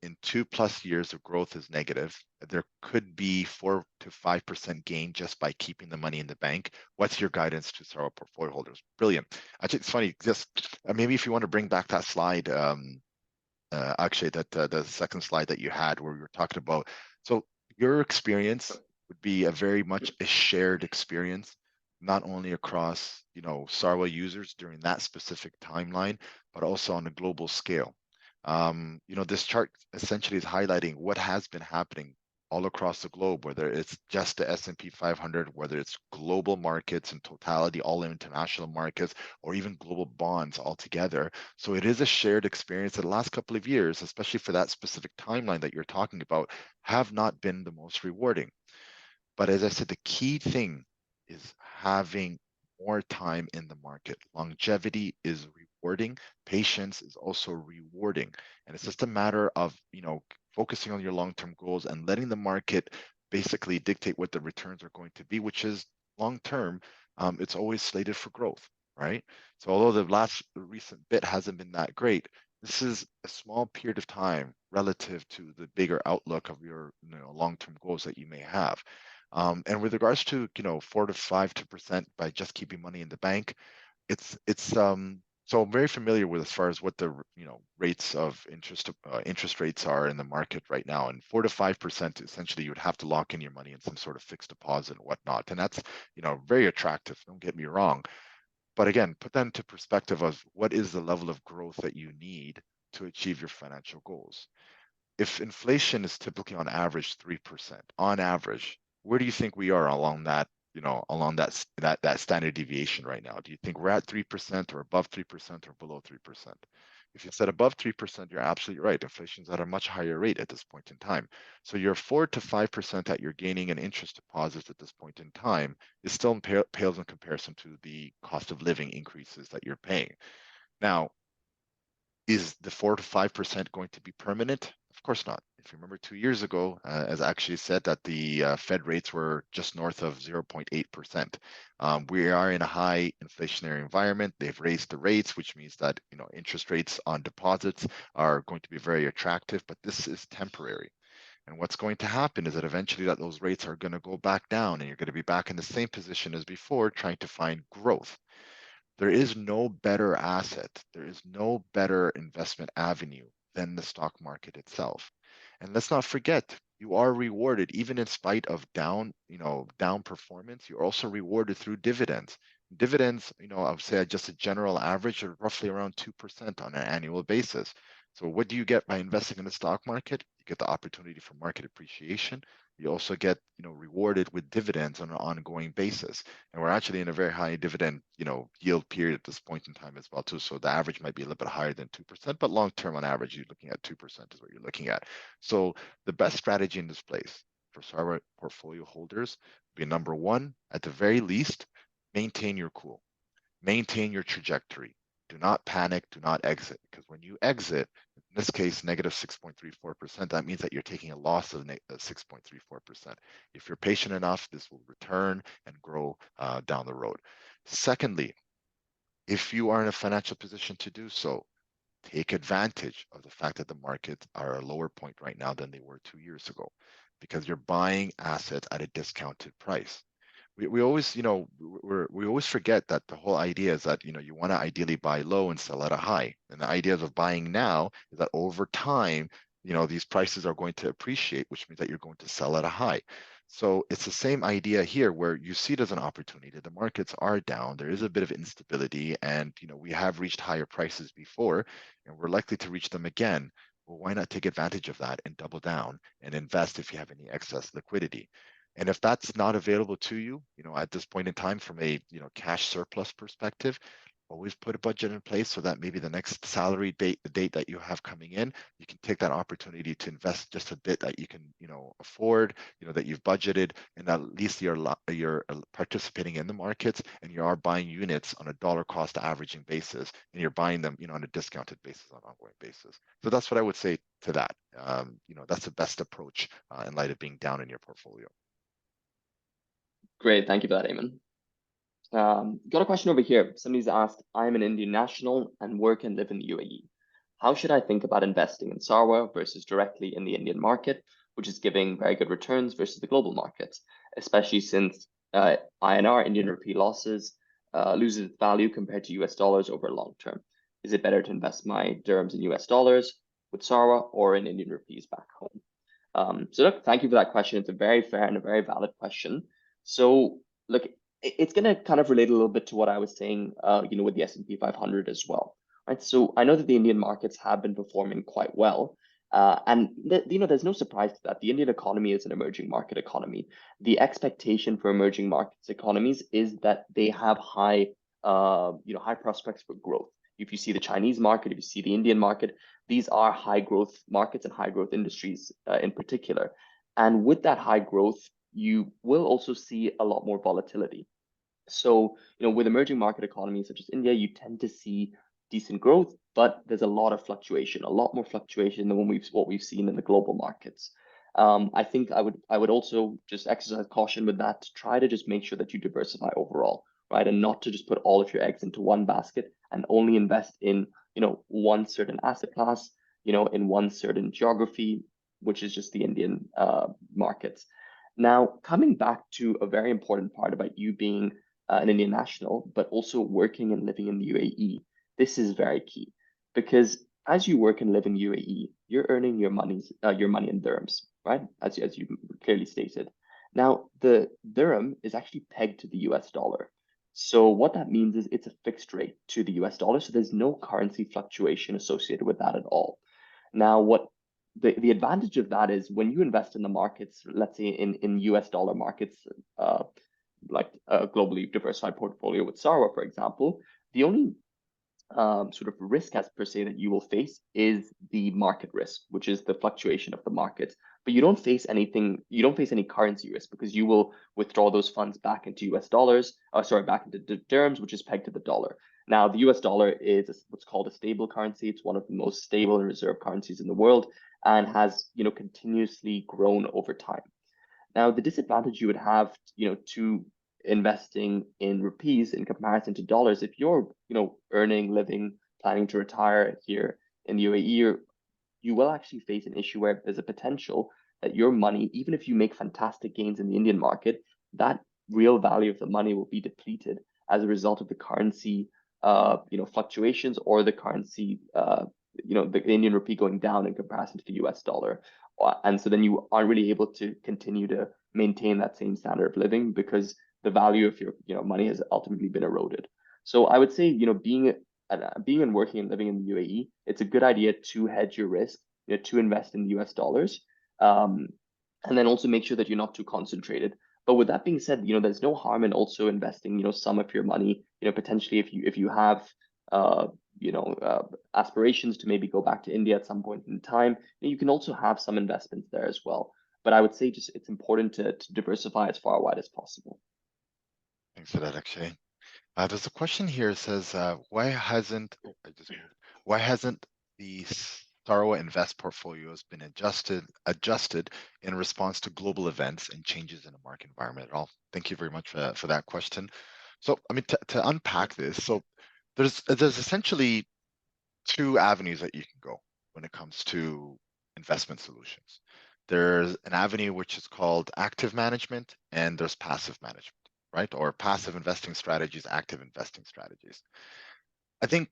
In 2+ years of growth is negative. There could be 4 to 5% gain just by keeping the money in the bank. What's your guidance to Sarwa portfolio holders? Brilliant. Actually, it's funny. Just maybe if you want to bring back that slide, Akshay, that the second slide that you had where we were talking about. So your experience would be a very much a shared experience. not only across, Sarwa users during that specific timeline, but also on a global scale. This chart essentially is highlighting what has been happening all across the globe, whether it's just the S&P 500, whether it's global markets in totality, all international markets, or even global bonds altogether. So it is a shared experience that the last couple of years, especially for that specific timeline that you're talking about, have not been the most rewarding. But as I said, the key thing is having more time in the market. Longevity is rewarding. Patience is also rewarding. And it's just a matter of, focusing on your long-term goals and letting the market basically dictate what the returns are going to be, which is long-term. It's always slated for growth, right? So although the last recent bit hasn't been that great, this is a small period of time relative to the bigger outlook of your long-term goals that you may have. And with regards to 4 to 5% by just keeping money in the bank, it's so I'm very familiar with as far as what the rates of interest rates are in the market right now, and 4 to 5% essentially you would have to lock in your money in some sort of fixed deposit and whatnot, and that's very attractive. Don't get me wrong, but again, put that into perspective of what is the level of growth that you need to achieve your financial goals. If inflation is typically on average 3%, on average, where do you think we are along that, along that standard deviation right now? Do you think we're at 3% or above 3% or below 3%? If you said above 3%, you're absolutely right. Inflation's at a much higher rate at this point in time. So your 4 to 5% that you're gaining in interest deposits at this point in time is still pales in comparison to the cost of living increases that you're paying. Now, is the 4 to 5% going to be permanent? Of course not. If you remember 2 years ago, as I actually said, that the Fed rates were just north of 0.8%. We are in a high inflationary environment. They've raised the rates, which means that interest rates on deposits are going to be very attractive, but this is temporary. And what's going to happen is that eventually that those rates are going to go back down, and you're going to be back in the same position as before, trying to find growth. There is no better asset, there is no better investment avenue than the stock market itself. And let's not forget, you are rewarded even in spite of down performance. You're also rewarded through dividends. Dividends, I would say just a general average are roughly around 2% on an annual basis. So what do you get by investing in the stock market? You get the opportunity for market appreciation. You also get, rewarded with dividends on an ongoing basis. And we're actually in a very high dividend, yield period at this point in time as well, too. So the average might be a little bit higher than 2%, but long term on average, you're looking at 2% is what you're looking at. So the best strategy in this place for Sarwa portfolio holders would be number one, at the very least, maintain your cool, maintain your trajectory. Do not panic, do not exit, because when you exit, in this case, negative 6.34%, that means that you're taking a loss of 6.34%. If you're patient enough, this will return and grow down the road. Secondly, if you are in a financial position to do so, take advantage of the fact that the markets are at a lower point right now than they were 2 years ago, because you're buying assets at a discounted price. We always, we always forget that the whole idea is that, you want to ideally buy low and sell at a high. And the idea of buying now is that over time, these prices are going to appreciate, which means that you're going to sell at a high. So it's the same idea here where you see it as an opportunity. The markets are down. There is a bit of instability, and we have reached higher prices before, and we're likely to reach them again. Well, why not take advantage of that and double down and invest if you have any excess liquidity? And if that's not available to you, at this point in time from a, cash surplus perspective, always put a budget in place so that maybe the next salary date, the date that you have coming in, you can take that opportunity to invest just a bit that you can, afford, that you've budgeted, and at least you're participating in the markets, and you are buying units on a dollar cost averaging basis, and you're buying them, on a discounted basis on an ongoing basis. So that's what I would say to that. That's the best approach in light of being down in your portfolio. Great, thank you for that, Eamon. Got a question over here. Somebody's asked, I'm an Indian national and work and live in the UAE. How should I think about investing in Sarwa versus directly in the Indian market, which is giving very good returns versus the global market, especially since INR, Indian rupee losses, loses its value compared to US dollars over long term? Is it better to invest my dirhams in US dollars with Sarwa or in Indian rupees back home? So look, thank you for that question. It's a very fair and a very valid question. So look, it's going to kind of relate a little bit to what I was saying, with the S&P 500 as well, right? So I know that the Indian markets have been performing quite well. And there's no surprise to that. The Indian economy is an emerging market economy. The expectation for emerging markets economies is that they have high prospects for growth. If you see the Chinese market, if you see the Indian market, these are high growth markets and high growth industries in particular. And with that high growth, you will also see a lot more volatility. So, with emerging market economies such as India, you tend to see decent growth, but there's a lot of fluctuation, a lot more fluctuation than what we've seen in the global markets. I think I would also just exercise caution with that to try to just make sure that you diversify overall, right? And not to just put all of your eggs into one basket and only invest in, one certain asset class, in one certain geography, which is just the Indian markets. Now, coming back to a very important part about you being an Indian national, but also working and living in the UAE. This is very key because as you work and live in UAE, you're earning your money in dirhams, right? As you clearly stated. Now, the dirham is actually pegged to the US dollar. So what that means is it's a fixed rate to the US dollar. So there's no currency fluctuation associated with that at all. Now, what the advantage of that is when you invest in the markets, let's say in US dollar markets, like a globally diversified portfolio with Sarwa, for example, the only sort of risk as per se that you will face is the market risk, which is the fluctuation of the market. But you don't face any currency risk because you will withdraw those funds back into US dollars, back into dirhams, which is pegged to the dollar. Now, the US dollar is what's called a stable currency. It's one of the most stable and reserve currencies in the world and has, continuously grown over time. Now, the disadvantage you would have, to investing in rupees in comparison to dollars, if you're, earning, living, planning to retire here in the UAE, you will actually face an issue where there's a potential that your money, even if you make fantastic gains in the Indian market, that real value of the money will be depleted as a result of the currency, fluctuations or the currency, the Indian rupee going down in comparison to the US dollar. And so then you aren't really able to continue to maintain that same standard of living because the value of your money has ultimately been eroded. So I would say being and working and living in the UAE, it's a good idea to hedge your risk, to invest in US dollars, and then also make sure that you're not too concentrated. But with that being said, there's no harm in also investing, some of your money, potentially if you have aspirations to maybe go back to India at some point in time, you can also have some investments there as well. But I would say just it's important to diversify as far wide as possible. Thanks for that, Akshay. There's a question here that says, why hasn't the Sarwa Invest portfolios been adjusted in response to global events and changes in the market environment at all? Thank you very much for that question. So, I mean, to unpack this, so there's essentially two avenues that you can go when it comes to investment solutions. There's an avenue which is called active management, and there's passive management, right? Or passive investing strategies, active investing strategies. I think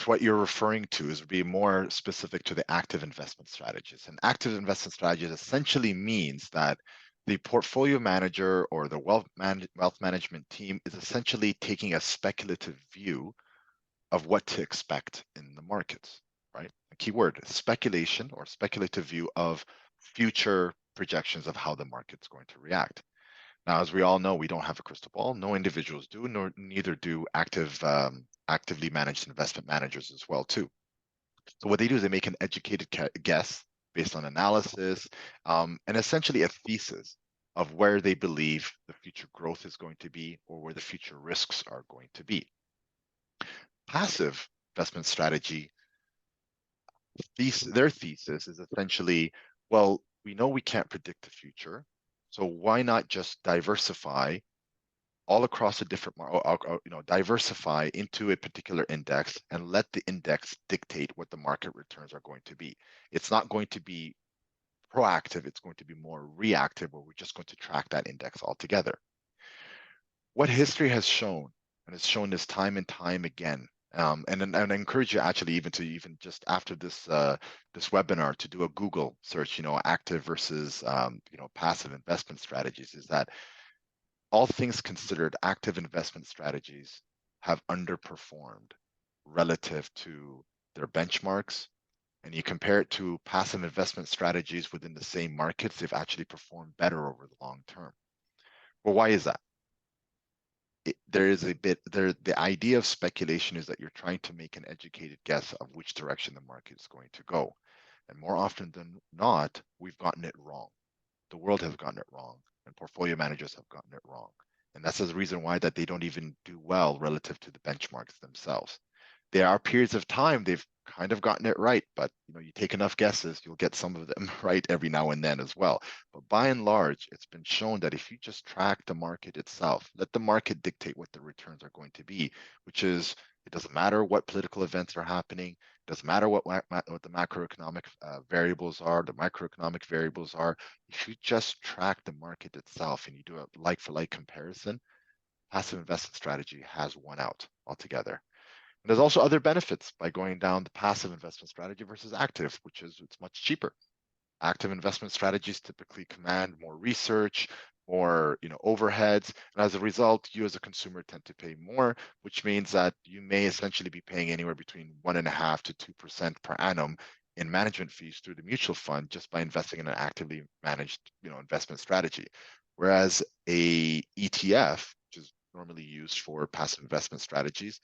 what you're referring to is be more specific to the active investment strategies. And active investment strategies essentially means that the portfolio manager or the wealth management team is essentially taking a speculative view of what to expect in the markets, right? A key word, speculation or speculative view of future projections of how the market's going to react. Now, as we all know, we don't have a crystal ball. No individuals do, nor neither do actively managed investment managers as well, too. So what they do is they make an educated guess based on analysis and essentially a thesis of where they believe the future growth is going to be or where the future risks are going to be. Passive investment strategy, their thesis is essentially, well, we know we can't predict the future, so why not just diversify all across a different, diversify into a particular index and let the index dictate what the market returns are going to be. It's not going to be proactive, it's going to be more reactive, where we're just going to track that index altogether. What history has shown, and it's shown this time and time again, and I encourage you actually even just after this this webinar to do a Google search, active versus passive investment strategies, is that all things considered, active investment strategies have underperformed relative to their benchmarks. And you compare it to passive investment strategies within the same markets, they've actually performed better over the long term. Well, why is that? There is a bit there. The idea of speculation is that you're trying to make an educated guess of which direction the market is going to go. And more often than not, we've gotten it wrong. The world has gotten it wrong, and portfolio managers have gotten it wrong. And that's the reason why that they don't even do well relative to the benchmarks themselves. There are periods of time they've kind of gotten it right, but you take enough guesses, you'll get some of them right every now and then as well. But by and large, it's been shown that if you just track the market itself, let the market dictate what the returns are going to be, which is it doesn't matter what political events are happening, it doesn't matter what the macroeconomic variables are, the microeconomic variables are. If you just track the market itself and you do a like for like comparison, passive investment strategy has won out altogether. And there's also other benefits by going down the passive investment strategy versus active, which is it's much cheaper. Active investment strategies typically command more research, more overheads, and as a result, you as a consumer tend to pay more, which means that you may essentially be paying anywhere between 1.5% to 2% per annum in management fees through the mutual fund just by investing in an actively managed investment strategy. Whereas a ETF, which is normally used for passive investment strategies,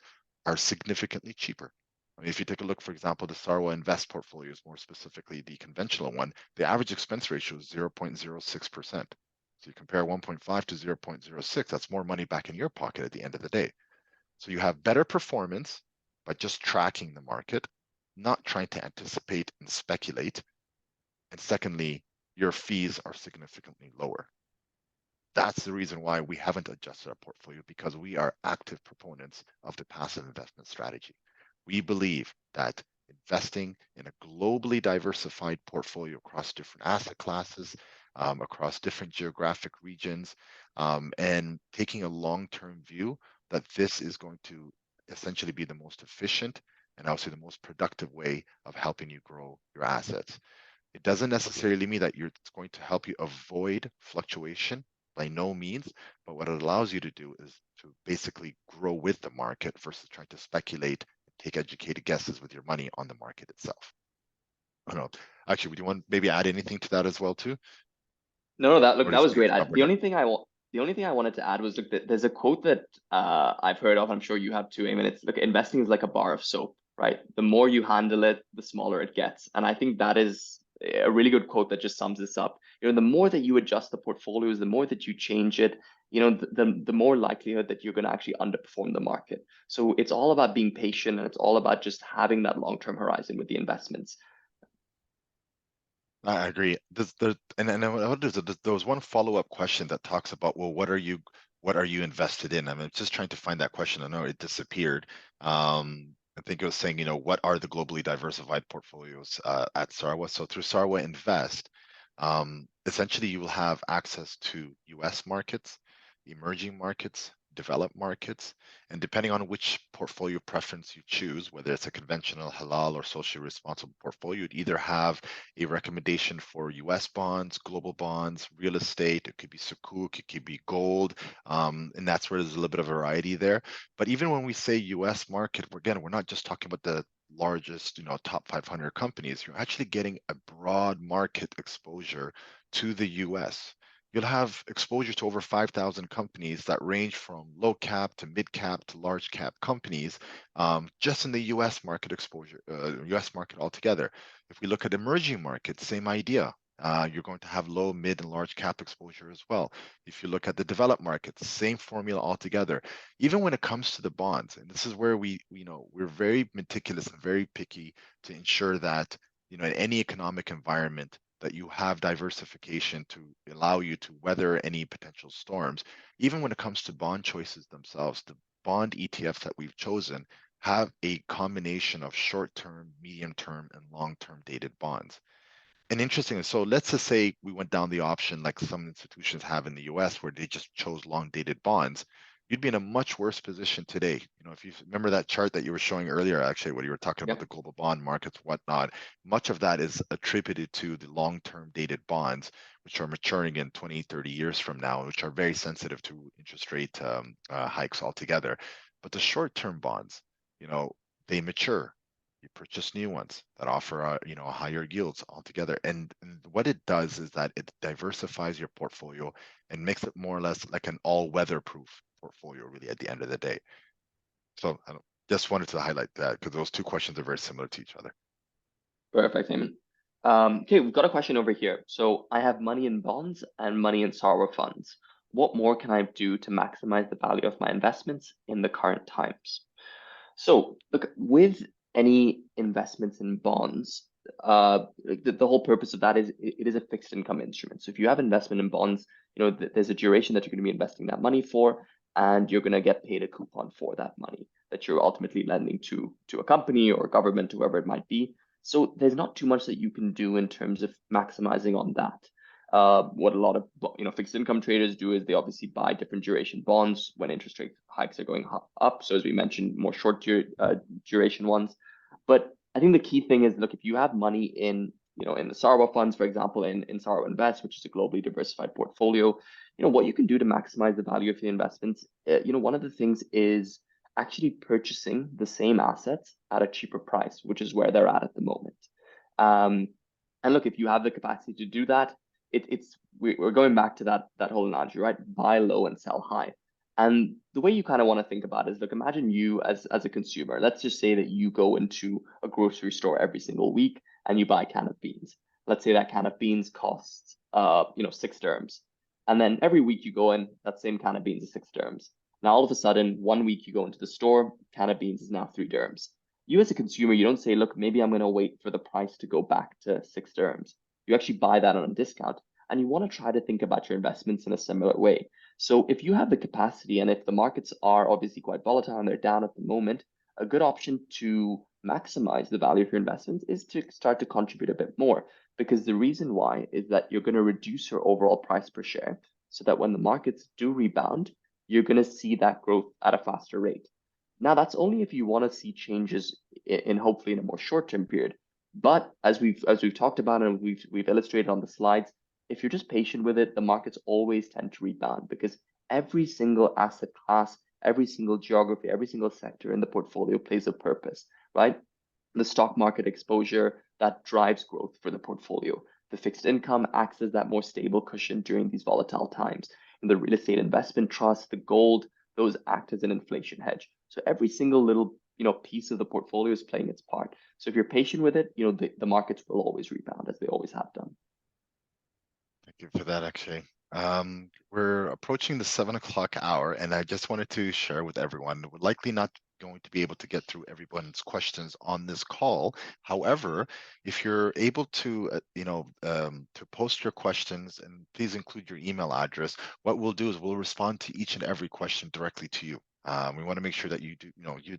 are significantly cheaper. I mean, if you take a look, for example, the Sarwa Invest portfolios, more specifically the conventional one, the average expense ratio is 0.06%. So you compare 1.5 to 0.06, that's more money back in your pocket at the end of the day. So you have better performance by just tracking the market, not trying to anticipate and speculate. And secondly, your fees are significantly lower. That's the reason why we haven't adjusted our portfolio, because we are active proponents of the passive investment strategy. We believe that investing in a globally diversified portfolio across different asset classes, across different geographic regions, and taking a long-term view, that this is going to essentially be the most efficient and also the most productive way of helping you grow your assets. It doesn't necessarily mean that it's going to help you avoid fluctuation, by no means, but what it allows you to do is to basically grow with the market versus trying to speculate and take educated guesses with your money on the market itself. I don't know. Actually, would you want maybe add anything to that as well too? No, that look, Or do that you was think great. it's covered it? The only thing I wanted to add was look, there's a quote that I've heard of. I'm sure you have too, Eamon. It's look, investing is like a bar of soap, right? The more you handle it, the smaller it gets. And I think that is a really good quote that just sums this up. The more that you adjust the portfolios, the more that you change it, the more likelihood that you're going to actually underperform the market. So it's all about being patient, and it's all about just having that long-term horizon with the investments. I agree. There was one follow-up question that talks about, well, what are you invested in? I'm just trying to find that question. I know it disappeared. I think it was saying, what are the globally diversified portfolios at Sarwa? So through Sarwa Invest, essentially you will have access to US markets, emerging markets, developed markets, and depending on which portfolio preference you choose, whether it's a conventional halal or socially responsible portfolio, you'd either have a recommendation for US bonds, global bonds, real estate. It could be sukuk, it could be gold. And that's where there's a little bit of variety there. But even when we say US market, we're not just talking about the largest, top 500 companies. You're actually getting a broad market exposure to the US. You'll have exposure to over 5,000 companies that range from low cap to mid cap to large cap companies, just in the US market exposure, US market altogether. If we look at emerging markets, same idea. You're going to have low, mid, and large cap exposure as well. If you look at the developed markets, same formula altogether. Even when it comes to the bonds, and this is where we're very meticulous and very picky to ensure that in any economic environment that you have diversification to allow you to weather any potential storms. Even when it comes to bond choices themselves, the bond ETFs that we've chosen have a combination of short-term, medium-term, and long-term dated bonds. And interestingly, so let's just say we went down the option like some institutions have in the US where they just chose long dated bonds. you'd be in a much worse position today. If you remember that chart that you were showing earlier, actually, when you were talking about the Yep. global bond markets, whatnot, much of that is attributed to the long-term dated bonds, which are maturing in 20, 30 years from now, which are very sensitive to interest rate hikes altogether. But the short-term bonds, you know, they mature. You purchase new ones that offer, higher yields altogether. And what it does is that it diversifies your portfolio and makes it more or less like an all-weather proof portfolio, really, at the end of the day. So just wanted to highlight that because those two questions are very similar to each other. Perfect, Eamon. Okay, we've got a question over here. So I have money in bonds and money in Sarwa funds. What more can I do to maximize the value of my investments in the current times? So look, with any investments in bonds, the whole purpose of that is it is a fixed income instrument. So if you have investment in bonds, there's a duration that you're going to be investing that money for, and you're going to get paid a coupon for that money that you're ultimately lending to a company or a government, whoever it might be. So there's not too much that you can do in terms of maximizing on that. What a lot of fixed income traders do is they obviously buy different duration bonds when interest rate hikes are going up. So as we mentioned, more duration ones. But I think the key thing is, look, if you have money in the Sarwa funds, for example, in Sarwa Invest, which is a globally diversified portfolio, what you can do to maximize the value of your investments. One of the things is actually purchasing the same assets at a cheaper price, which is where they're at the moment. And look, if you have the capacity to do that, we're going back to that whole analogy, right? Buy low and sell high. And the way you kind of want to think about it is, look, imagine you as a consumer. Let's just say that you go into a grocery store every single week and you buy a can of beans. Let's say that can of beans costs 6 dirhams. And then every week you go in, that same can of beans is 6 dirhams. Now all of a sudden, one week you go into the store, can of beans is now 3 dirhams. You as a consumer, you don't say, look, maybe I'm going to wait for the price to go back to 6 dirhams. You actually buy that on a discount, and you want to try to think about your investments in a similar way. So if you have the capacity, and if the markets are obviously quite volatile and they're down at the moment, a good option to maximize the value of your investments is to start to contribute a bit more. Because the reason why is that you're going to reduce your overall price per share so that when the markets do rebound, you're going to see that growth at a faster rate. Now, that's only if you want to see changes in hopefully in a more short-term period. But as we've talked about and we've illustrated on the slides, if you're just patient with it, the markets always tend to rebound because every single asset class, every single geography, every single sector in the portfolio plays a purpose, right? The stock market exposure that drives growth for the portfolio. The fixed income acts as that more stable cushion during these volatile times. And the real estate investment trust, the gold, those act as an inflation hedge. So every single little piece of the portfolio is playing its part. So if you're patient with it, the markets will always rebound as they always have done. Thank you for that, Akshay. We're approaching the 7 o'clock hour, and I just wanted to share with everyone, we're likely not going to be able to get through everyone's questions on this call. However, if you're able to post your questions, and please include your email address, what we'll do is we'll respond to each and every question directly to you. We want to make sure that you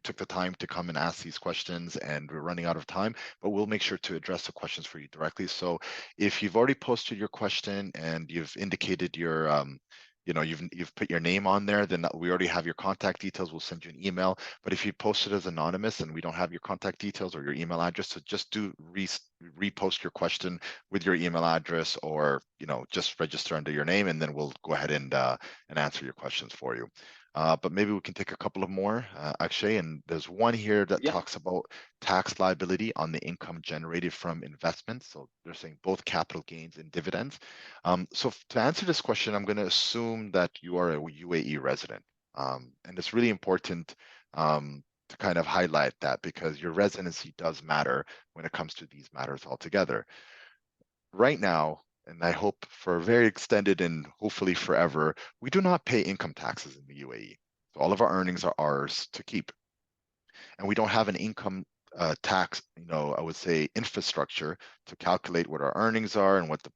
took the time to come and ask these questions, and we're running out of time, but we'll make sure to address the questions for you directly. So if you've already posted your question and you've indicated you've put your name on there, then we already have your contact details. We'll send you an email. But if you posted as anonymous and we don't have your contact details or your email address, so just do repost your question with your email address, or just register under your name, and then we'll go ahead and answer your questions for you. But maybe we can take a couple of more, Akshay. And there's one here that Yeah. talks about tax liability on the income generated from investments. So they're saying both capital gains and dividends. So to answer this question, I'm going to assume that you are a UAE resident. And it's really important to kind of highlight that because your residency does matter when it comes to these matters altogether. Right now, and I hope for very extended and hopefully forever, we do not pay income taxes in the UAE. So all of our earnings are ours to keep. And we don't have an income tax, I would say infrastructure to calculate what our earnings are and what the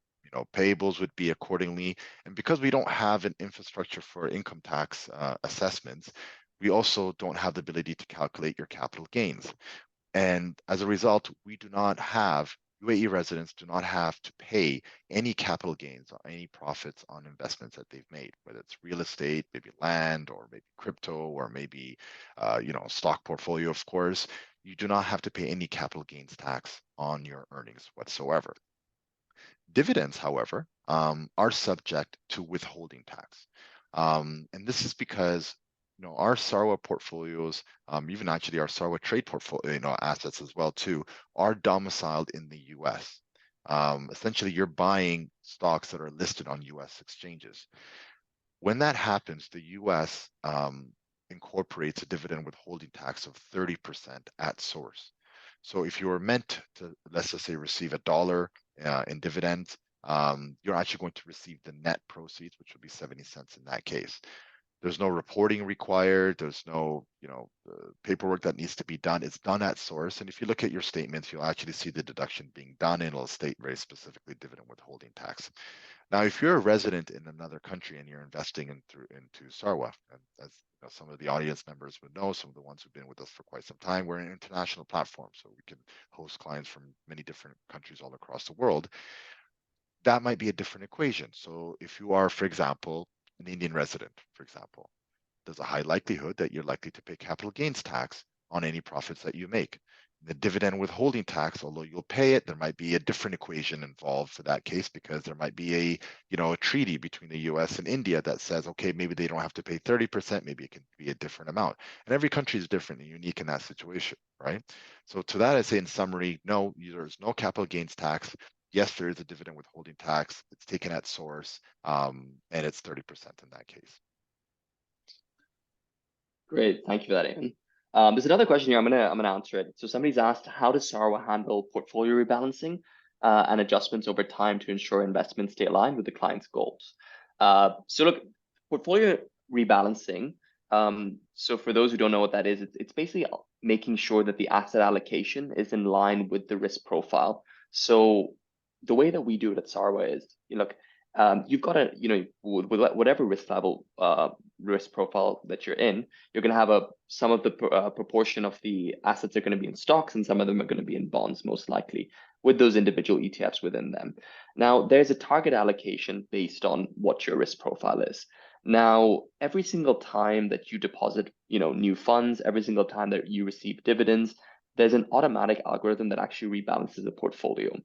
payables would be accordingly. And because we don't have an infrastructure for income tax assessments, we also don't have the ability to calculate your capital gains. And as a result, we do not have UAE residents do not have to pay any capital gains or any profits on investments that they've made, whether it's real estate, maybe land, or maybe crypto, or maybe stock portfolio, of course. You do not have to pay any capital gains tax on your earnings whatsoever. Dividends, however, are subject to withholding tax. And this is because our Sarwa portfolios, even actually our Sarwa trade portfolio, assets as well too, are domiciled in the US. Essentially, you're buying stocks that are listed on US exchanges. When that happens, the US incorporates a dividend withholding tax of 30% at source. So if you were meant to, let's just say, receive $1 in dividends, you're actually going to receive the net proceeds, which would be 70 cents in that case. There's no reporting required. There's no, paperwork that needs to be done. It's done at source. And if you look at your statements, you'll actually see the deduction being done, and it'll state very specifically dividend withholding tax. Now, if you're a resident in another country and you're investing into Sarwa, and as some of the audience members would know, some of the ones who've been with us for quite some time, we're an international platform, so we can host clients from many different countries all across the world. That might be a different equation. So if you are, for example, an Indian resident, for example, there's a high likelihood that you're likely to pay capital gains tax on any profits that you make. The dividend withholding tax, although you'll pay it, there might be a different equation involved for that case, because there might be a treaty between the US and India that says, okay, maybe they don't have to pay 30%, maybe it can be a different amount. And every country is different and unique in that situation, right? So to that, I say in summary, no, there's no capital gains tax. Yes, there is a dividend withholding tax. It's taken at source, and it's 30% in that case. Great, thank you for that, Eamon. There's another question here. I'm gonna answer it. So somebody's asked, how does Sarwa handle portfolio rebalancing and adjustments over time to ensure investments stay aligned with the client's goals? So look, portfolio rebalancing. So for those who don't know what that is, it's basically making sure that the asset allocation is in line with the risk profile. So the way that we do it at Sarwa is, look, you've got to, with whatever risk level, risk profile that you're in, you're going to have some of the proportion of the assets are going to be in stocks, and some of them are going to be in bonds, most likely, with those individual ETFs within them. Now, there's a target allocation based on what your risk profile is. Now, every single time that you deposit, new funds, every single time that you receive dividends, there's an automatic algorithm that actually rebalances the portfolio.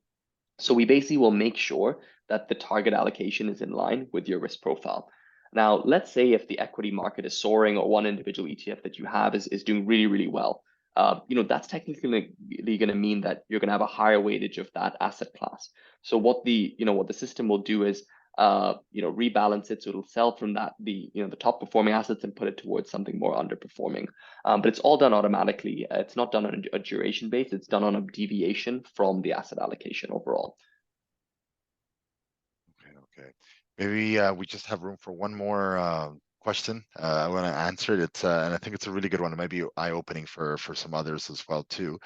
So we basically will make sure that the target allocation is in line with your risk profile. Now, let's say if the equity market is soaring, or one individual ETF that you have is doing really, really well, that's technically going to mean that you're going to have a higher weightage of that asset class. So what the system will do is rebalance it, so it'll sell from the top performing assets and put it towards something more underperforming. But it's all done automatically. It's not done on a duration base. It's done on a deviation from the asset allocation overall. Okay. Maybe we just have room for one more question. I want to answer it. And I think it's a really good one. It might be eye-opening for some others as well too.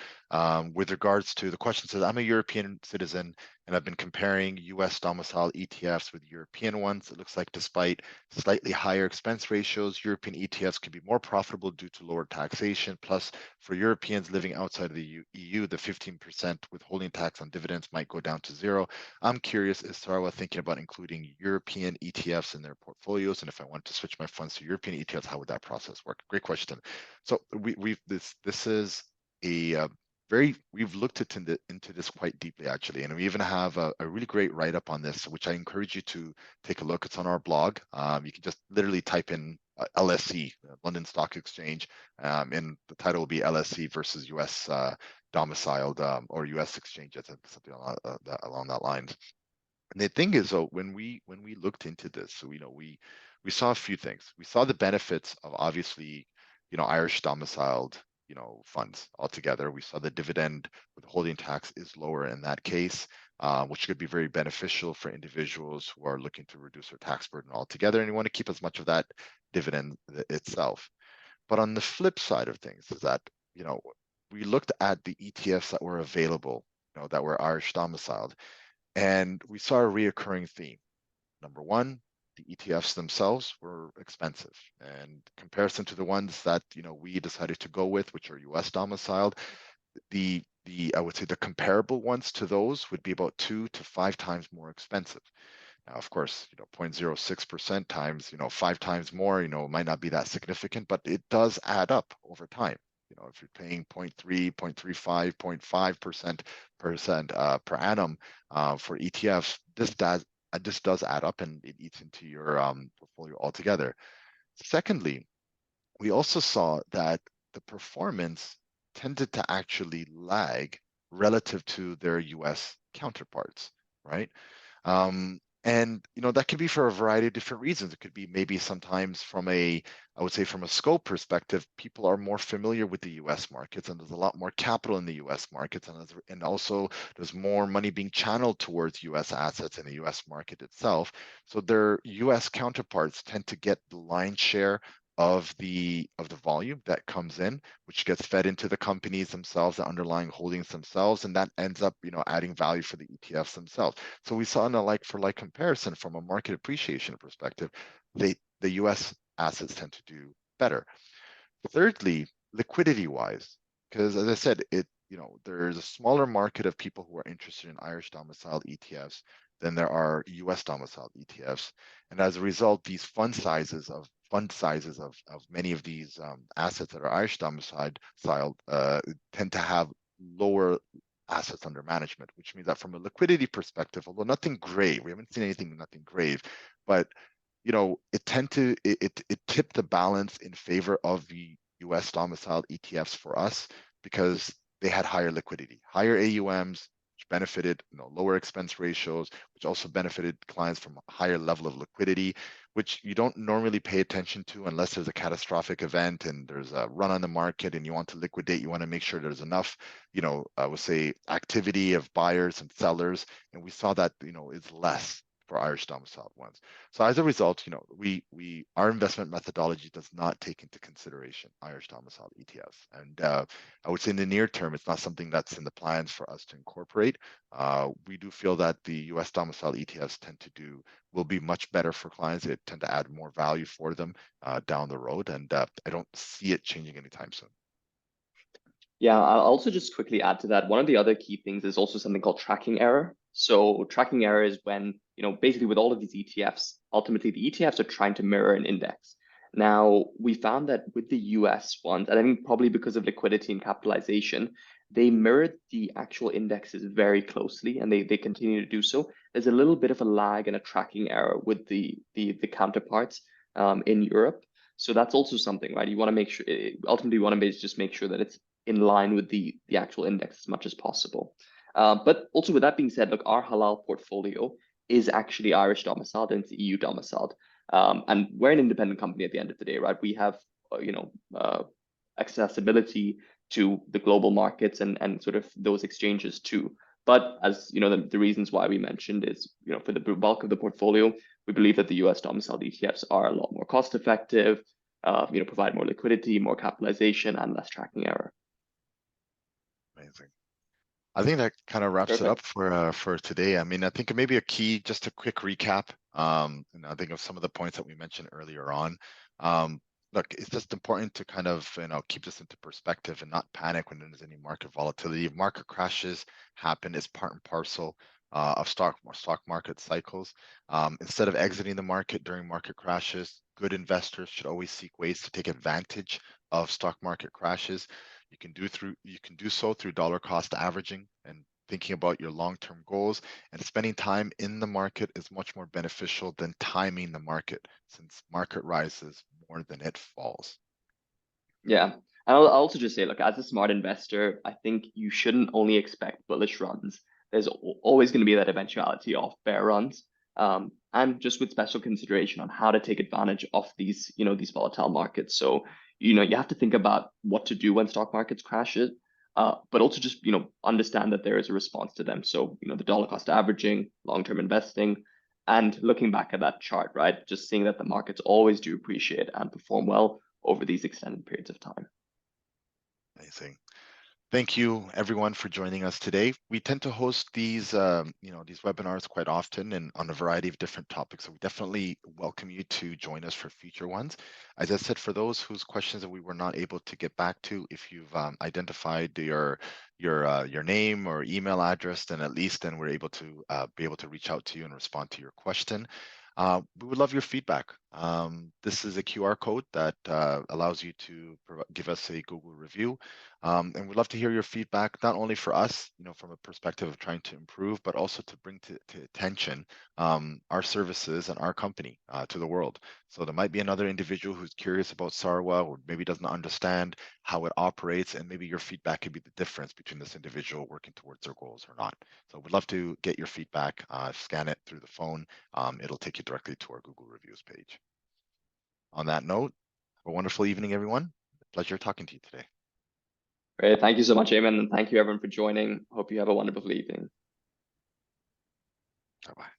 With regards to the question, says, I'm a European citizen and I've been comparing US domicile ETFs with European ones. It looks like despite slightly higher expense ratios, European ETFs could be more profitable due to lower taxation. Plus, for Europeans living outside of the EU, the 15% withholding tax on dividends might go down to zero. I'm curious, is Sarwa thinking about including European ETFs in their portfolios? And if I want to switch my funds to European ETFs, how would that process work? Great question. So this is a we've looked into this quite deeply, actually, and we even have a really great write-up on this, which I encourage you to take a look. It's on our blog. You can just literally type in LSE, London Stock Exchange, and the title will be LSE versus US domiciled or US exchanges, something along that lines. And the thing is, though, when we looked into this, so we saw a few things. We saw the benefits of obviously, Irish domiciled, funds altogether. We saw the dividend withholding tax is lower in that case, which could be very beneficial for individuals who are looking to reduce their tax burden altogether, and you want to keep as much of that dividend itself. But on the flip side of things is that, we looked at the ETFs that were available, that were Irish domiciled, and we saw a reoccurring theme. Number one, the ETFs themselves were expensive, and comparison to the ones that we decided to go with, which are US domiciled, the I would say the comparable ones to those would be about 2 to 5 times more expensive. Now, of course, 0.06% times, 5 times more, might not be that significant, but it does add up over time. If you're paying 0.3, 0.35, 0.5% per annum for ETFs, this does add up and it eats into your portfolio altogether. Secondly, we also saw that the performance tended to actually lag relative to their US counterparts, right? And that could be for a variety of different reasons. It could be maybe sometimes I would say from a scope perspective, people are more familiar with the US markets and there's a lot more capital in the US markets. And also there's more money being channeled towards US assets in the US market itself. So their US counterparts tend to get the lion's share of the volume that comes in, which gets fed into the companies themselves, the underlying holdings themselves, and that ends up, adding value for the ETFs themselves. So we saw in a like for like comparison from a market appreciation perspective, the US assets tend to do better. Thirdly, liquidity wise, because as I said, there's a smaller market of people who are interested in Irish domiciled ETFs than there are US domiciled ETFs. And as a result, these fund sizes of many of these assets that are Irish domiciled tend to have lower assets under management, which means that from a liquidity perspective, although nothing grave, we haven't seen nothing grave, but it tipped the balance in favor of the US domiciled ETFs for us because they had higher liquidity, higher AUMs, which benefited lower expense ratios, which also benefited clients from a higher level of liquidity, which you don't normally pay attention to unless there's a catastrophic event and there's a run on the market and you want to liquidate. You want to make sure there's enough, I would say, activity of buyers and sellers, and we saw that is less for Irish domiciled ones. So as a result, our investment methodology does not take into consideration Irish domiciled ETFs. And I would say in the near term, it's not something that's in the plans for us to incorporate. We do feel that the US domiciled ETFs will be much better for clients. They tend to add more value for them down the road. And I don't see it changing anytime soon. Yeah, I'll also just quickly add to that. One of the other key things is also something called tracking error. So tracking error is when, basically with all of these ETFs, ultimately the ETFs are trying to mirror an index. Now, we found that with the US ones, and I think probably because of liquidity and capitalization, they mirrored the actual indexes very closely and they continue to do so. There's a little bit of a lag and a tracking error with the counterparts in Europe. So that's also something, right? You want to make sure, ultimately, you want to just make sure that it's in line with the actual index as much as possible. But also with that being said, look, our halal portfolio is actually Irish domiciled and it's EU domiciled. And we're an independent company at the end of the day, right? We have, accessibility to the global markets and sort of those exchanges too. But as the reasons why we mentioned is, for the bulk of the portfolio, we believe that the US domiciled ETFs are a lot more cost effective, provide more liquidity, more capitalization, and less tracking error. Amazing. I think that kind of wraps it up Perfect. for today. I mean, I think maybe just a quick recap. And I think of some of the points that we mentioned earlier on. Look, it's just important to kind of keep this into perspective and not panic when there's any market volatility. If market crashes happen, it's part and parcel of stock market cycles. Instead of exiting the market during market crashes, good investors should always seek ways to take advantage of stock market crashes. You can do so through dollar cost averaging and thinking about your long-term goals, and spending time in the market is much more beneficial than timing the market, since market rises more than it falls. Yeah. And I'll also just say, look, as a smart investor, I think you shouldn't only expect bullish runs. There's always going to be that eventuality of bear runs. And just with special consideration on how to take advantage of these volatile markets. So, you have to think about what to do when stock markets crashes, but also just, understand that there is a response to them. So, the dollar cost averaging, long-term investing, and looking back at that chart, right? Just seeing that the markets always do appreciate and perform well over these extended periods of time. Amazing. Thank you, everyone, for joining us today. We tend to host these, these webinars quite often and on a variety of different topics. So we definitely welcome you to join us for future ones. As I said, for those whose questions that we were not able to get back to, if you've identified your name or email address, then at least then we're able to reach out to you and respond to your question. We would love your feedback. This is a QR code that allows you to give us a Google review. And we'd love to hear your feedback, not only for us, from a perspective of trying to improve, but also to bring to attention our services and our company to the world. So there might be another individual who's curious about Sarwa or maybe doesn't understand how it operates, and maybe your feedback could be the difference between this individual working towards their goals or not. So we'd love to get your feedback, scan it through the phone. It'll take you directly to our Google reviews page. On that note, have a wonderful evening, everyone. Pleasure talking to you today. Great. Thank you so much, Eamon, and thank you everyone for joining. Hope you have a wonderful evening. Bye-bye.